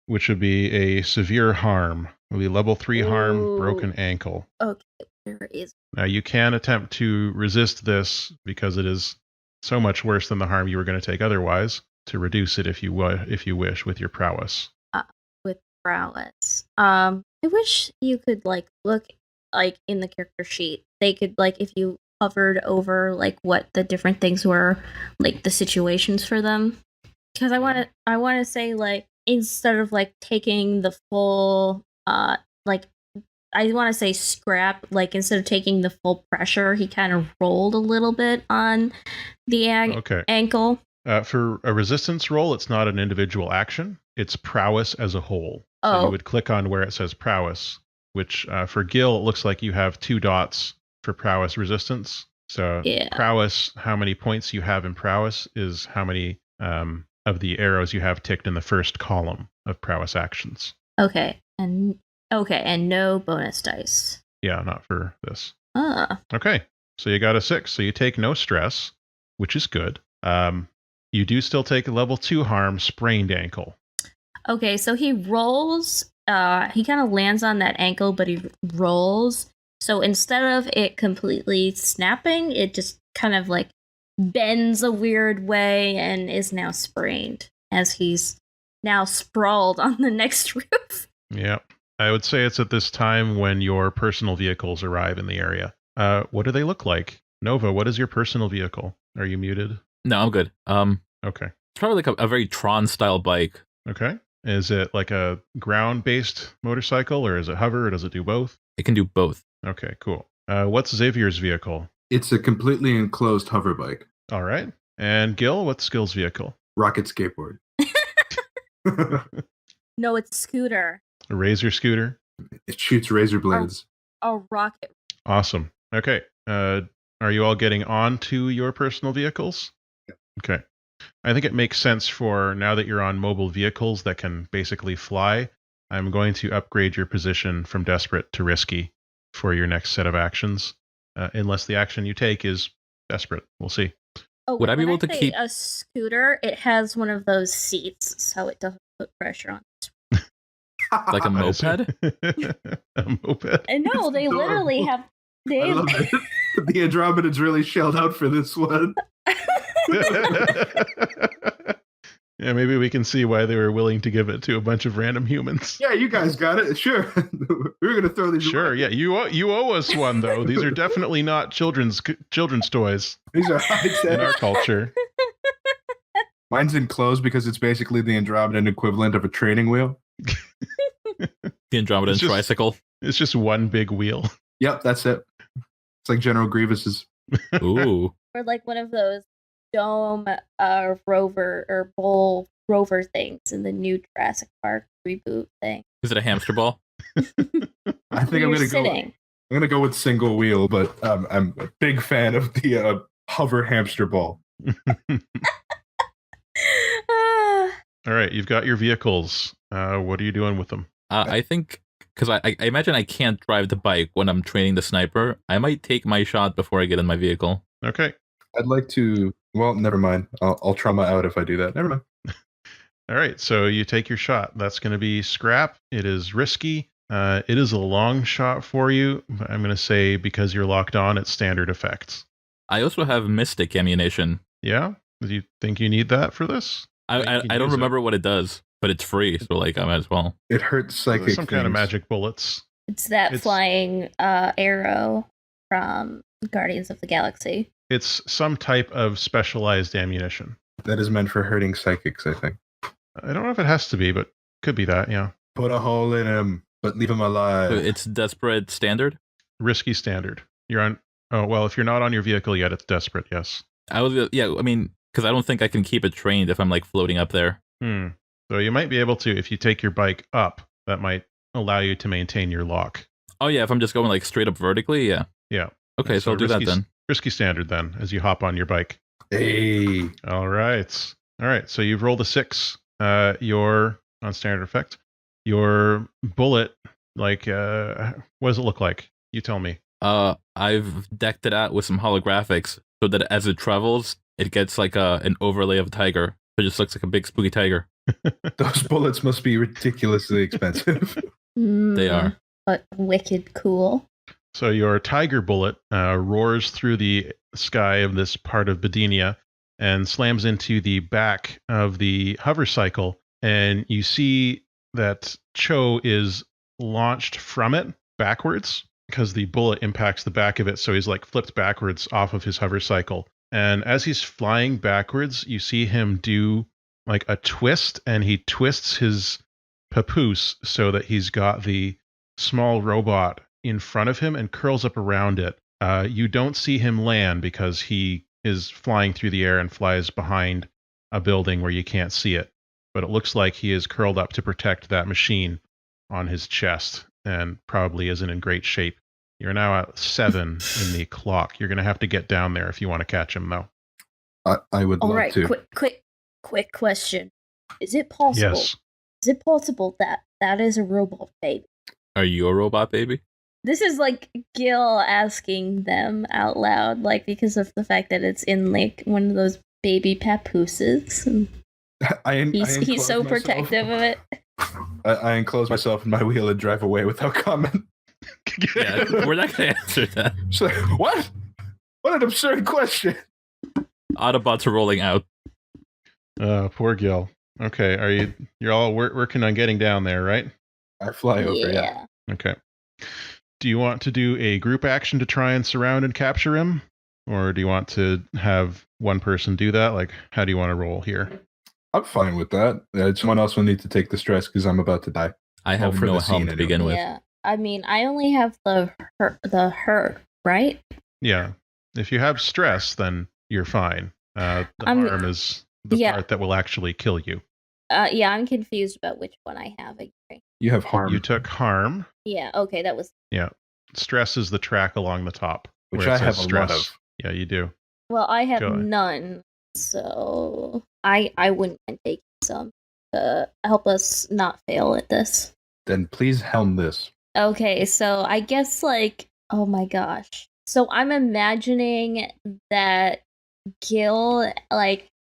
S1: which would be a severe harm. It would be level 3 harm, broken ankle.
S4: Okay, there is.
S1: Now, you can attempt to resist this because it is so much worse than the harm you were going to take otherwise, to reduce it if you wish with your prowess.
S4: With prowess. I wish you could look in the character sheet. They could if you hovered over what the different things were, the situations for them. Because I want to say instead of taking the full I want to say scrap, instead of taking the full pressure, he kind of rolled a little bit on the ankle.
S1: For a resistance roll, it's not an individual action. It's prowess as a whole. So you would click on where it says prowess, which for Gil, it looks like you have 2 dots for prowess resistance. So prowess, how many points you have in prowess is how many of the arrows you have ticked in the first column of prowess actions.
S4: Okay, and no bonus dice.
S1: Yeah, not for this. Okay, so you got a 6. So you take no stress, which is good. You do still take a level 2 harm, sprained ankle.
S4: Okay, so he rolls. He kind of lands on that ankle, but he rolls. So instead of it completely snapping, it just kind of bends a weird way and is now sprained as he's now sprawled on the next roof.
S1: Yeah, I would say it's at this time when your personal vehicles arrive in the area. What do they look like? Nova, what is your personal vehicle? Are you muted?
S3: No, I'm good.
S1: Okay.
S3: It's probably a very Tron-style bike.
S1: Okay. Is it a ground-based motorcycle, or is it hover, or does it do both?
S3: It can do both.
S1: Okay, cool. What's Xavier's vehicle?
S2: It's a completely enclosed hover bike.
S1: All right. And Gil, what's Gil's vehicle?
S2: Rocket skateboard.
S4: No, it's a scooter.
S1: A razor scooter?
S2: It shoots razor blades.
S4: A rocket.
S1: Awesome. Okay. Are you all getting onto your personal vehicles?
S2: Yeah.
S1: Okay. I think it makes sense for now that you're on mobile vehicles that can basically fly. I'm going to upgrade your position from desperate to risky for your next set of actions, unless the action you take is desperate. We'll see.
S4: Oh,
S3: Would I be
S4: when
S3: able to
S4: say
S3: keep-
S4: a scooter? It has one of those seats, so it doesn't put pressure on.
S3: Like a
S1: I see.
S3: moped?
S1: A moped?
S4: And no, they
S2: adorable.
S4: literally have. They
S2: I love it. The Andromedans really shelled out for this one.
S1: Yeah, maybe we can see why they were willing to give it to a bunch of random humans.
S2: Yeah, you guys got it. Sure. We're gonna throw these.
S1: Sure,
S2: away.
S1: yeah, you owe us one though. These are definitely not children's toys
S2: These are high
S1: in our
S2: tech.
S1: culture.
S2: Mine's enclosed because it's basically the Andromedan equivalent of a training wheel.
S3: The Andromedan
S1: It's just-
S3: tricycle.
S1: It's just one big wheel.
S2: Yep, that's it. It's like General Grievous's.
S3: Ooh.
S4: Or like one of those dome rover or bull rover things in the new Jurassic Park reboot thing.
S3: Is it a hamster ball?
S2: I think I'm
S4: You're
S2: gonna go.
S4: sitting.
S2: I'm gonna go with single wheel, but I'm a big fan of the hover hamster ball.
S4: Ah,
S1: All right, you've got your vehicles. What are you doing with them?
S3: I think, because I imagine I can't drive the bike when I'm training the sniper. I might take my shot before I get in my vehicle.
S1: Okay.
S2: I'd like to. Well, never mind. I'll trauma out if I do that. Never mind.
S1: All right, so you take your shot. That's going to be scrap. It is risky. It is a long shot for you. But I'm going to say because you're locked on, it's standard effects.
S3: I also have mystic ammunition.
S1: Yeah? Do you think you need that for this?
S3: I
S1: You can
S3: don't
S1: use it.
S3: remember what it does, but it's free, so like I might as well.
S2: It hurts psychic.
S1: Some kind of
S2: things.
S1: magic bullets.
S4: it's that
S1: It's-
S4: flying arrow from Guardians of the Galaxy.
S1: It's some type of specialized ammunition.
S2: That is meant for hurting psychics, I think.
S1: I don't know if it has to be, but could be that, yeah.
S2: Put a hole in him, but leave him alive.
S3: So it's desperate standard.
S1: Risky standard. You're on. Oh, well, if you're not on your vehicle yet, it's desperate, yes.
S3: I mean, because I don't think I can keep it trained if I'm like floating up there.
S1: So you might be able to, if you take your bike up, that might allow you to maintain your lock.
S3: Oh yeah, if I'm just going like straight up vertically, yeah.
S1: Yeah.
S3: Okay, so I'll do that
S1: risky-
S3: then.
S1: Risky standard then, as you hop on your bike.
S2: Hey.
S1: All right. So you've rolled a 6. Your on standard effect. Your bullet, like, what does it look like? You tell me.
S3: I've decked it out with some holographics so that as it travels, it gets like an overlay of a tiger. So it just looks like a big spooky tiger.
S2: Those bullets must be ridiculously expensive.
S3: They are.
S4: But wicked cool.
S1: So your tiger bullet roars through the sky of this part of Bedinia and slams into the back of the hover cycle, and you see that Cho is launched from it backwards because the bullet impacts the back of it, so he's like flipped backwards off of his hover cycle. And as he's flying backwards, you see him do like a twist, and he twists his papoose so that he's got the small robot in front of him and curls up around it. You don't see him land because he is flying through the air and flies behind a building where you can't see it. But it looks like he is curled up to protect that machine on his chest and probably isn't in great shape. You're now at 7 in the clock. You're going to have to get down there if you want to catch him, though.
S2: I would
S4: All
S2: love
S4: right,
S2: to.
S4: quick question. Is it possible?
S1: Yes.
S4: Is it possible that that is a robot baby?
S3: Are you a robot, baby?
S4: This is like Gill asking them out loud, like because of the fact that it's in like one of those baby papooses. And he's
S2: enclose
S4: so
S2: myself-
S4: protective of it.
S2: I enclose myself in my wheel and drive away without comment.
S3: Yeah, we're not gonna answer that.
S2: It's like, what? What an absurd question.
S3: Autobots are rolling out.
S1: Poor Gil. Okay, you're all working on getting down there, right?
S2: I fly over, yeah.
S1: Okay. Do you want to do a group action to try and surround and capture him? Or do you want to have one person do that? Like, how do you want to roll here?
S2: I'm fine with that. Someone else will need to take the stress because I'm about to die.
S3: I have
S2: for
S3: no
S2: the
S3: helm
S2: scene
S3: to
S2: anyway.
S3: begin with.
S4: Yeah. I mean, I only have the hurt, right?
S1: Yeah. If you have stress, then you're fine. The harm is the
S4: yeah.
S1: part that will actually kill you.
S4: Yeah, I'm confused about which one I have.
S2: You have harm,
S1: You took harm.
S4: Yeah, okay, that was...
S1: Yeah. Stress is the track along the top.
S2: which
S1: where it
S2: I
S1: says
S2: have a lot of.
S1: Yeah, you do.
S4: Well, I have
S1: Go ahead.
S4: none, so I wouldn't mind taking some to help us not fail at this.
S2: Then please helm this.
S4: Okay, so I guess oh my gosh. So I'm imagining that Gill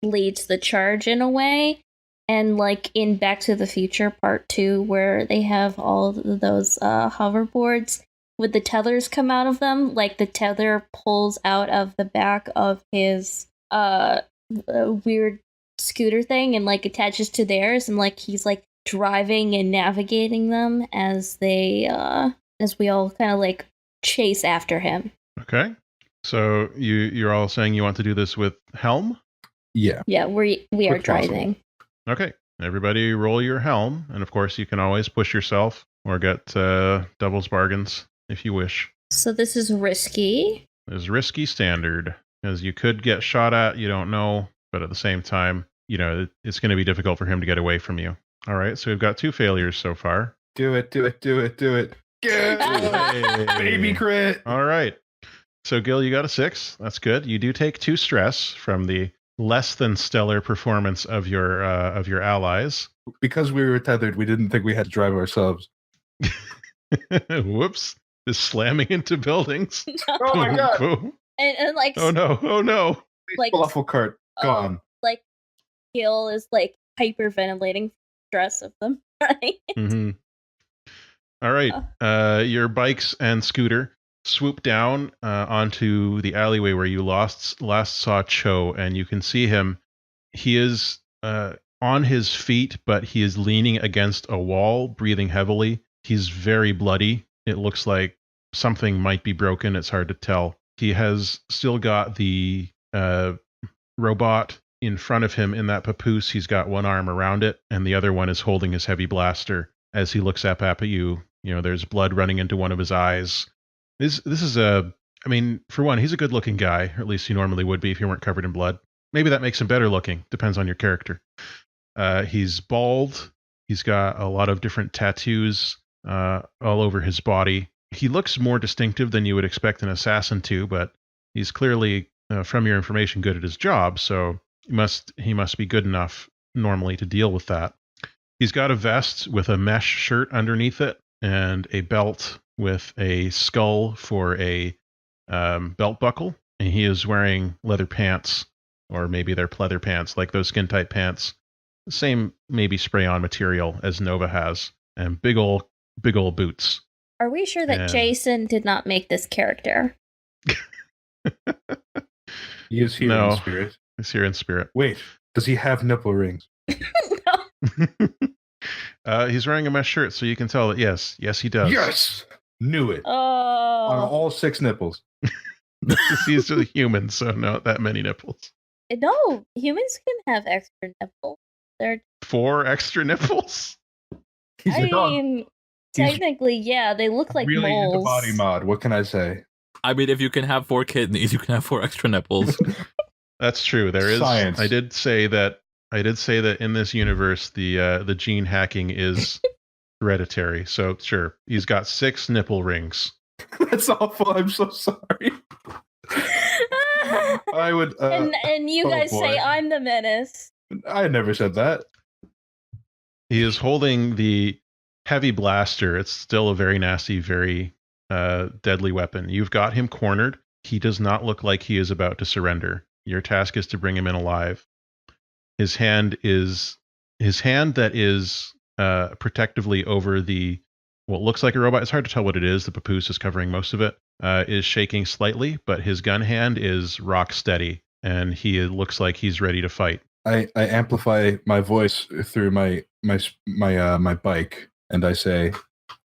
S4: leads the charge in a way, and in Back to the Future Part 2 where they have all of those hoverboards with the tethers come out of them, the tether pulls out of the back of his weird scooter thing and attaches to theirs, and he's driving and navigating them as they as we all kind of chase after him.
S1: Okay. So you're all saying you want to do this with helm?
S2: Yeah.
S4: Yeah, we are
S2: If possible.
S4: driving.
S1: Okay. Everybody roll your helm, and of course you can always push yourself or get doubles bargains if you wish.
S4: So this is risky.
S1: It's risky standard, because you could get shot at, you don't know, but at the same time, it's going to be difficult for him to get away from you. All right, so we've got 2 failures so far.
S2: Do it.
S1: Hey.
S2: Baby crit.
S1: All right. So Gil, you got a 6. That's good. You do take 2 stress from the less than stellar performance of your allies.
S2: Because we were tethered, we didn't think we had to drive ourselves.
S1: Whoops! Just slamming into buildings.
S2: Oh my god!
S1: Boom.
S4: And
S1: Oh no! Oh no!
S2: Waffle cart gone.
S4: Gill is hyperventilating stress of them, right?
S1: Mm-hmm. All right. Your bikes and scooter swoop down onto the alleyway where you last saw Cho, and you can see him. He is on his feet, but he is leaning against a wall, breathing heavily. He's very bloody. It looks like something might be broken. It's hard to tell. He has still got the robot in front of him in that papoose. He's got one arm around it, and the other one is holding his heavy blaster. As he looks up at you, there's blood running into one of his eyes. This is for one, he's a good-looking guy, or at least he normally would be if he weren't covered in blood. Maybe that makes him better looking. Depends on your character. He's bald. He's got a lot of different tattoos all over his body. He looks more distinctive than you would expect an assassin to, but he's clearly, from your information, good at his job, so he must be good enough normally to deal with that. He's got a vest with a mesh shirt underneath it and a belt with a skull for a belt buckle, and he is wearing leather pants, or maybe they're pleather pants, like those skin-tight pants. Same maybe spray-on material as Nova has, and big ol' boots.
S4: Are we sure that Jason did not make this character?
S2: He is here in spirit.
S1: He's here in spirit.
S2: Wait, does he have nipple rings?
S1: He's wearing a mesh shirt, so you can tell that yes, he does.
S2: Yes, knew it.
S4: Oh,
S2: On all 6 nipples.
S1: He's a human, so not that many nipples.
S4: No, humans can have extra nipples. They're
S1: 4 extra nipples.
S4: Technically, yeah, they look like
S2: really
S4: moles.
S2: into body mod. What can I say?
S3: I mean, if you can have 4 kidneys, you can have 4 extra nipples.
S1: That's true. There is
S2: science.
S1: I did say that in this universe the gene hacking is hereditary. So sure, he's got 6 nipple rings.
S2: That's awful. I'm so sorry. I would.
S4: And you guys say I'm the menace.
S2: I never said that.
S1: He is holding the heavy blaster. It's still a very nasty, very deadly weapon. You've got him cornered. He does not look like he is about to surrender. Your task is to bring him in alive. His hand that is protectively over what looks like a robot. It's hard to tell what it is. The papoose is covering most of it. Is shaking slightly, but his gun hand is rock steady, and he looks like he's ready to fight.
S2: I amplify my voice through my bike, and I say,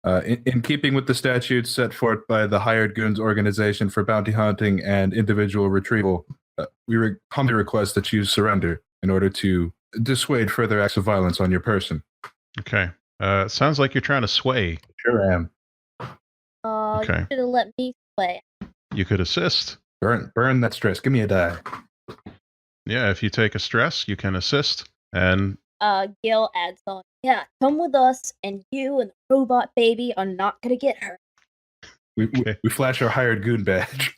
S2: in keeping with the statutes set forth by the Hired Goons Organization for Bounty Hunting and Individual Retrieval, we humbly request that you surrender in order to dissuade further acts of violence on your person.
S1: Okay. Sounds like you're trying to sway.
S2: Sure am.
S1: Okay.
S4: You should have let me play.
S1: You could assist.
S2: Burn that stress. Give me a die.
S1: Yeah, if you take a stress, you can assist. And
S4: Gill adds on, yeah, come with us, and you and the robot baby are not gonna get hurt.
S2: We flash our Hired Goon badge.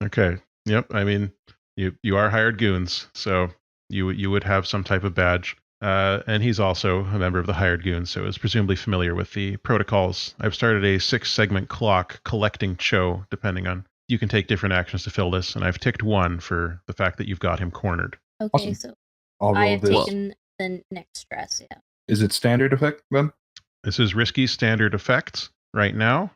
S1: Okay. Yep. I mean, you are hired goons, so you would have some type of badge. And he's also a member of the hired goons, so is presumably familiar with the protocols. I've started a 6-segment clock collecting Cho, depending on. You can take different actions to fill this, and I've ticked 1 for the fact that you've got him cornered.
S4: Okay,
S2: Awesome.
S4: so
S2: I'll
S4: I
S2: roll
S4: have
S2: this.
S4: taken the next stress, yeah.
S2: Is it standard effect then?
S1: This is risky standard effects right now,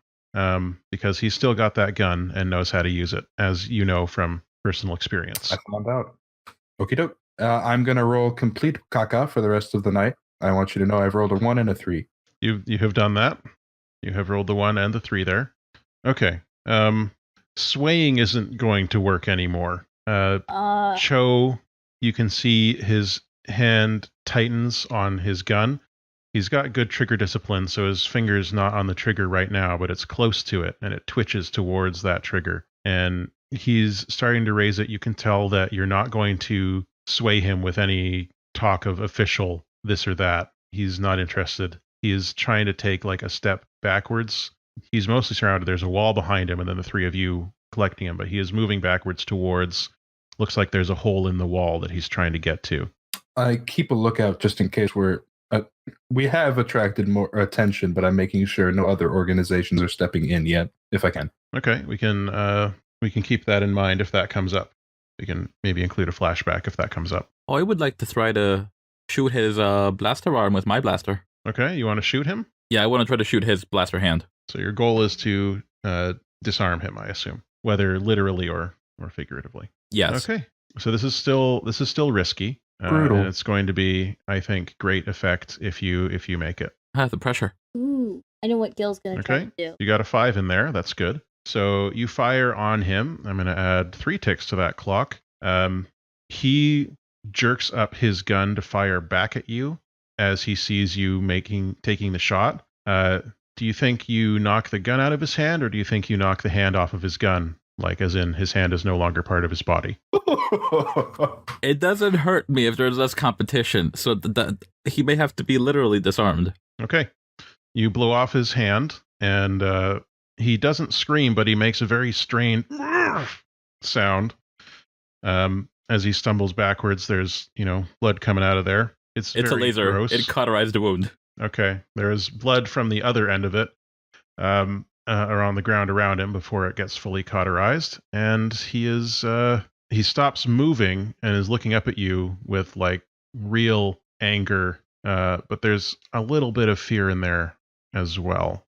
S1: because he's still got that gun and knows how to use it, as you know from personal experience.
S2: I found out. Okie doke. I'm going to roll complete caca for the rest of the night. I want you to know I've rolled a 1 and a 3.
S1: You have done that. You have rolled the 1 and the 3 there. Okay. Swaying isn't going to work anymore. Cho, you can see his hand tightens on his gun. He's got good trigger discipline, so his finger's not on the trigger right now, but it's close to it, and it twitches towards that trigger. And he's starting to raise it. You can tell that you're not going to sway him with any talk of official this or that. He's not interested. He is trying to take like a step backwards. He's mostly surrounded. There's a wall behind him, and then the 3 of you collecting him, but he is moving backwards towards, looks like there's a hole in the wall that he's trying to get to.
S2: I keep a lookout just in case we have attracted more attention, but I'm making sure no other organizations are stepping in yet, if I can.
S1: Okay, we can keep that in mind if that comes up. We can maybe include a flashback if that comes up.
S3: Oh, I would like to try to shoot his blaster arm with my blaster.
S1: Okay, you want to shoot him?
S3: Yeah, I want to try to shoot his blaster hand.
S1: So your goal is to disarm him, I assume, whether literally or figuratively.
S3: Yes.
S1: Okay, so this is still risky.
S2: Brutal.
S1: And it's going to be, I think, great effect if you make it.
S3: I have the pressure.
S4: Ooh, I know what Gil's gonna try to do.
S1: You got a 5 in there. That's good. So you fire on him. I'm going to add 3 ticks to that clock. He jerks up his gun to fire back at you as he sees you taking the shot. Do you think you knock the gun out of his hand, or do you think you knock the hand off of his gun? Like, as in, his hand is no longer part of his body.
S3: It doesn't hurt me if there's less competition, so he may have to be literally disarmed.
S1: Okay. You blow off his hand, and he doesn't scream, but he makes a very strained sound. As he stumbles backwards, there's, blood coming out of there. It's
S3: a
S1: very
S3: laser.
S1: gross.
S3: It cauterized the wound.
S1: Okay. There is blood from the other end of it. Around the ground around him before it gets fully cauterized, and he stops moving and is looking up at you with like real anger, but there's a little bit of fear in there as well.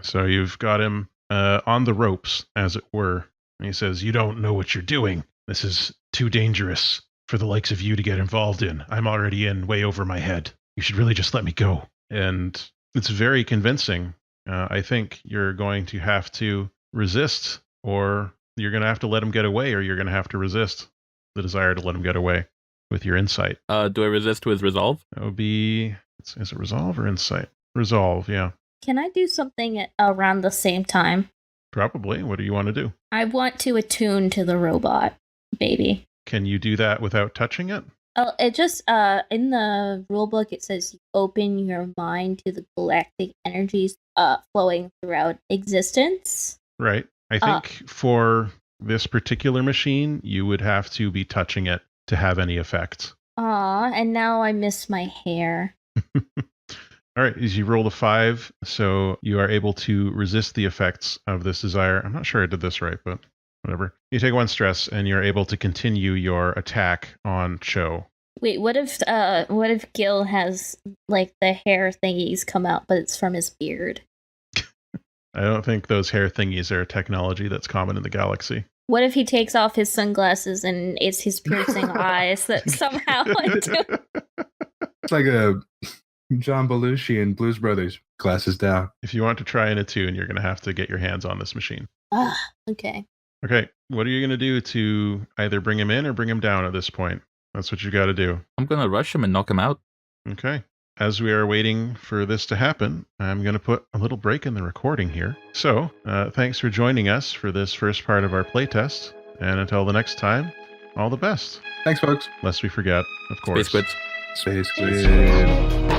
S1: So you've got him on the ropes, as it were, and he says, "You don't know what you're doing. This is too dangerous for the likes of you to get involved in. I'm already in way over my head. You should really just let me go." And it's very convincing. I think you're going to have to resist, or you're going to have to let him get away, or you're going to have to resist the desire to let him get away with your insight.
S3: Do I resist with resolve?
S1: That would be, is it resolve or insight? Resolve, yeah.
S4: Can I do something around the same time?
S1: Probably. What do you want to do?
S4: I want to attune to the robot, baby.
S1: Can you do that without touching it?
S4: Oh, it just, in the rulebook, it says you open your mind to the galactic energies flowing throughout existence.
S1: Right. I think for this particular machine, you would have to be touching it to have any effect.
S4: Aw, and now I miss my hair.
S1: All right, as you roll a 5, so you are able to resist the effects of this desire. I'm not sure I did this right, but whatever. You take 1 stress, and you're able to continue your attack on Cho.
S4: Wait, what if Gil has like the hair thingies come out, but it's from his beard?
S1: I don't think those hair thingies are a technology that's common in the galaxy.
S4: What if he takes off his sunglasses and it's his piercing eyes that somehow do?
S2: It's like a John Belushi and Blues Brothers. Glasses down.
S1: If you want to try and attune, you're going to have to get your hands on this machine.
S4: Okay.
S1: Okay, what are you going to do to either bring him in or bring him down at this point? That's what you got to do.
S3: I'm going to rush him and knock him out.
S1: Okay. As we are waiting for this to happen, I'm going to put a little break in the recording here. So, thanks for joining us for this first part of our playtest. And until the next time, all the best.
S2: Thanks, folks.
S1: Lest we forget, of course.
S3: Space Squids.
S2: Space Squid.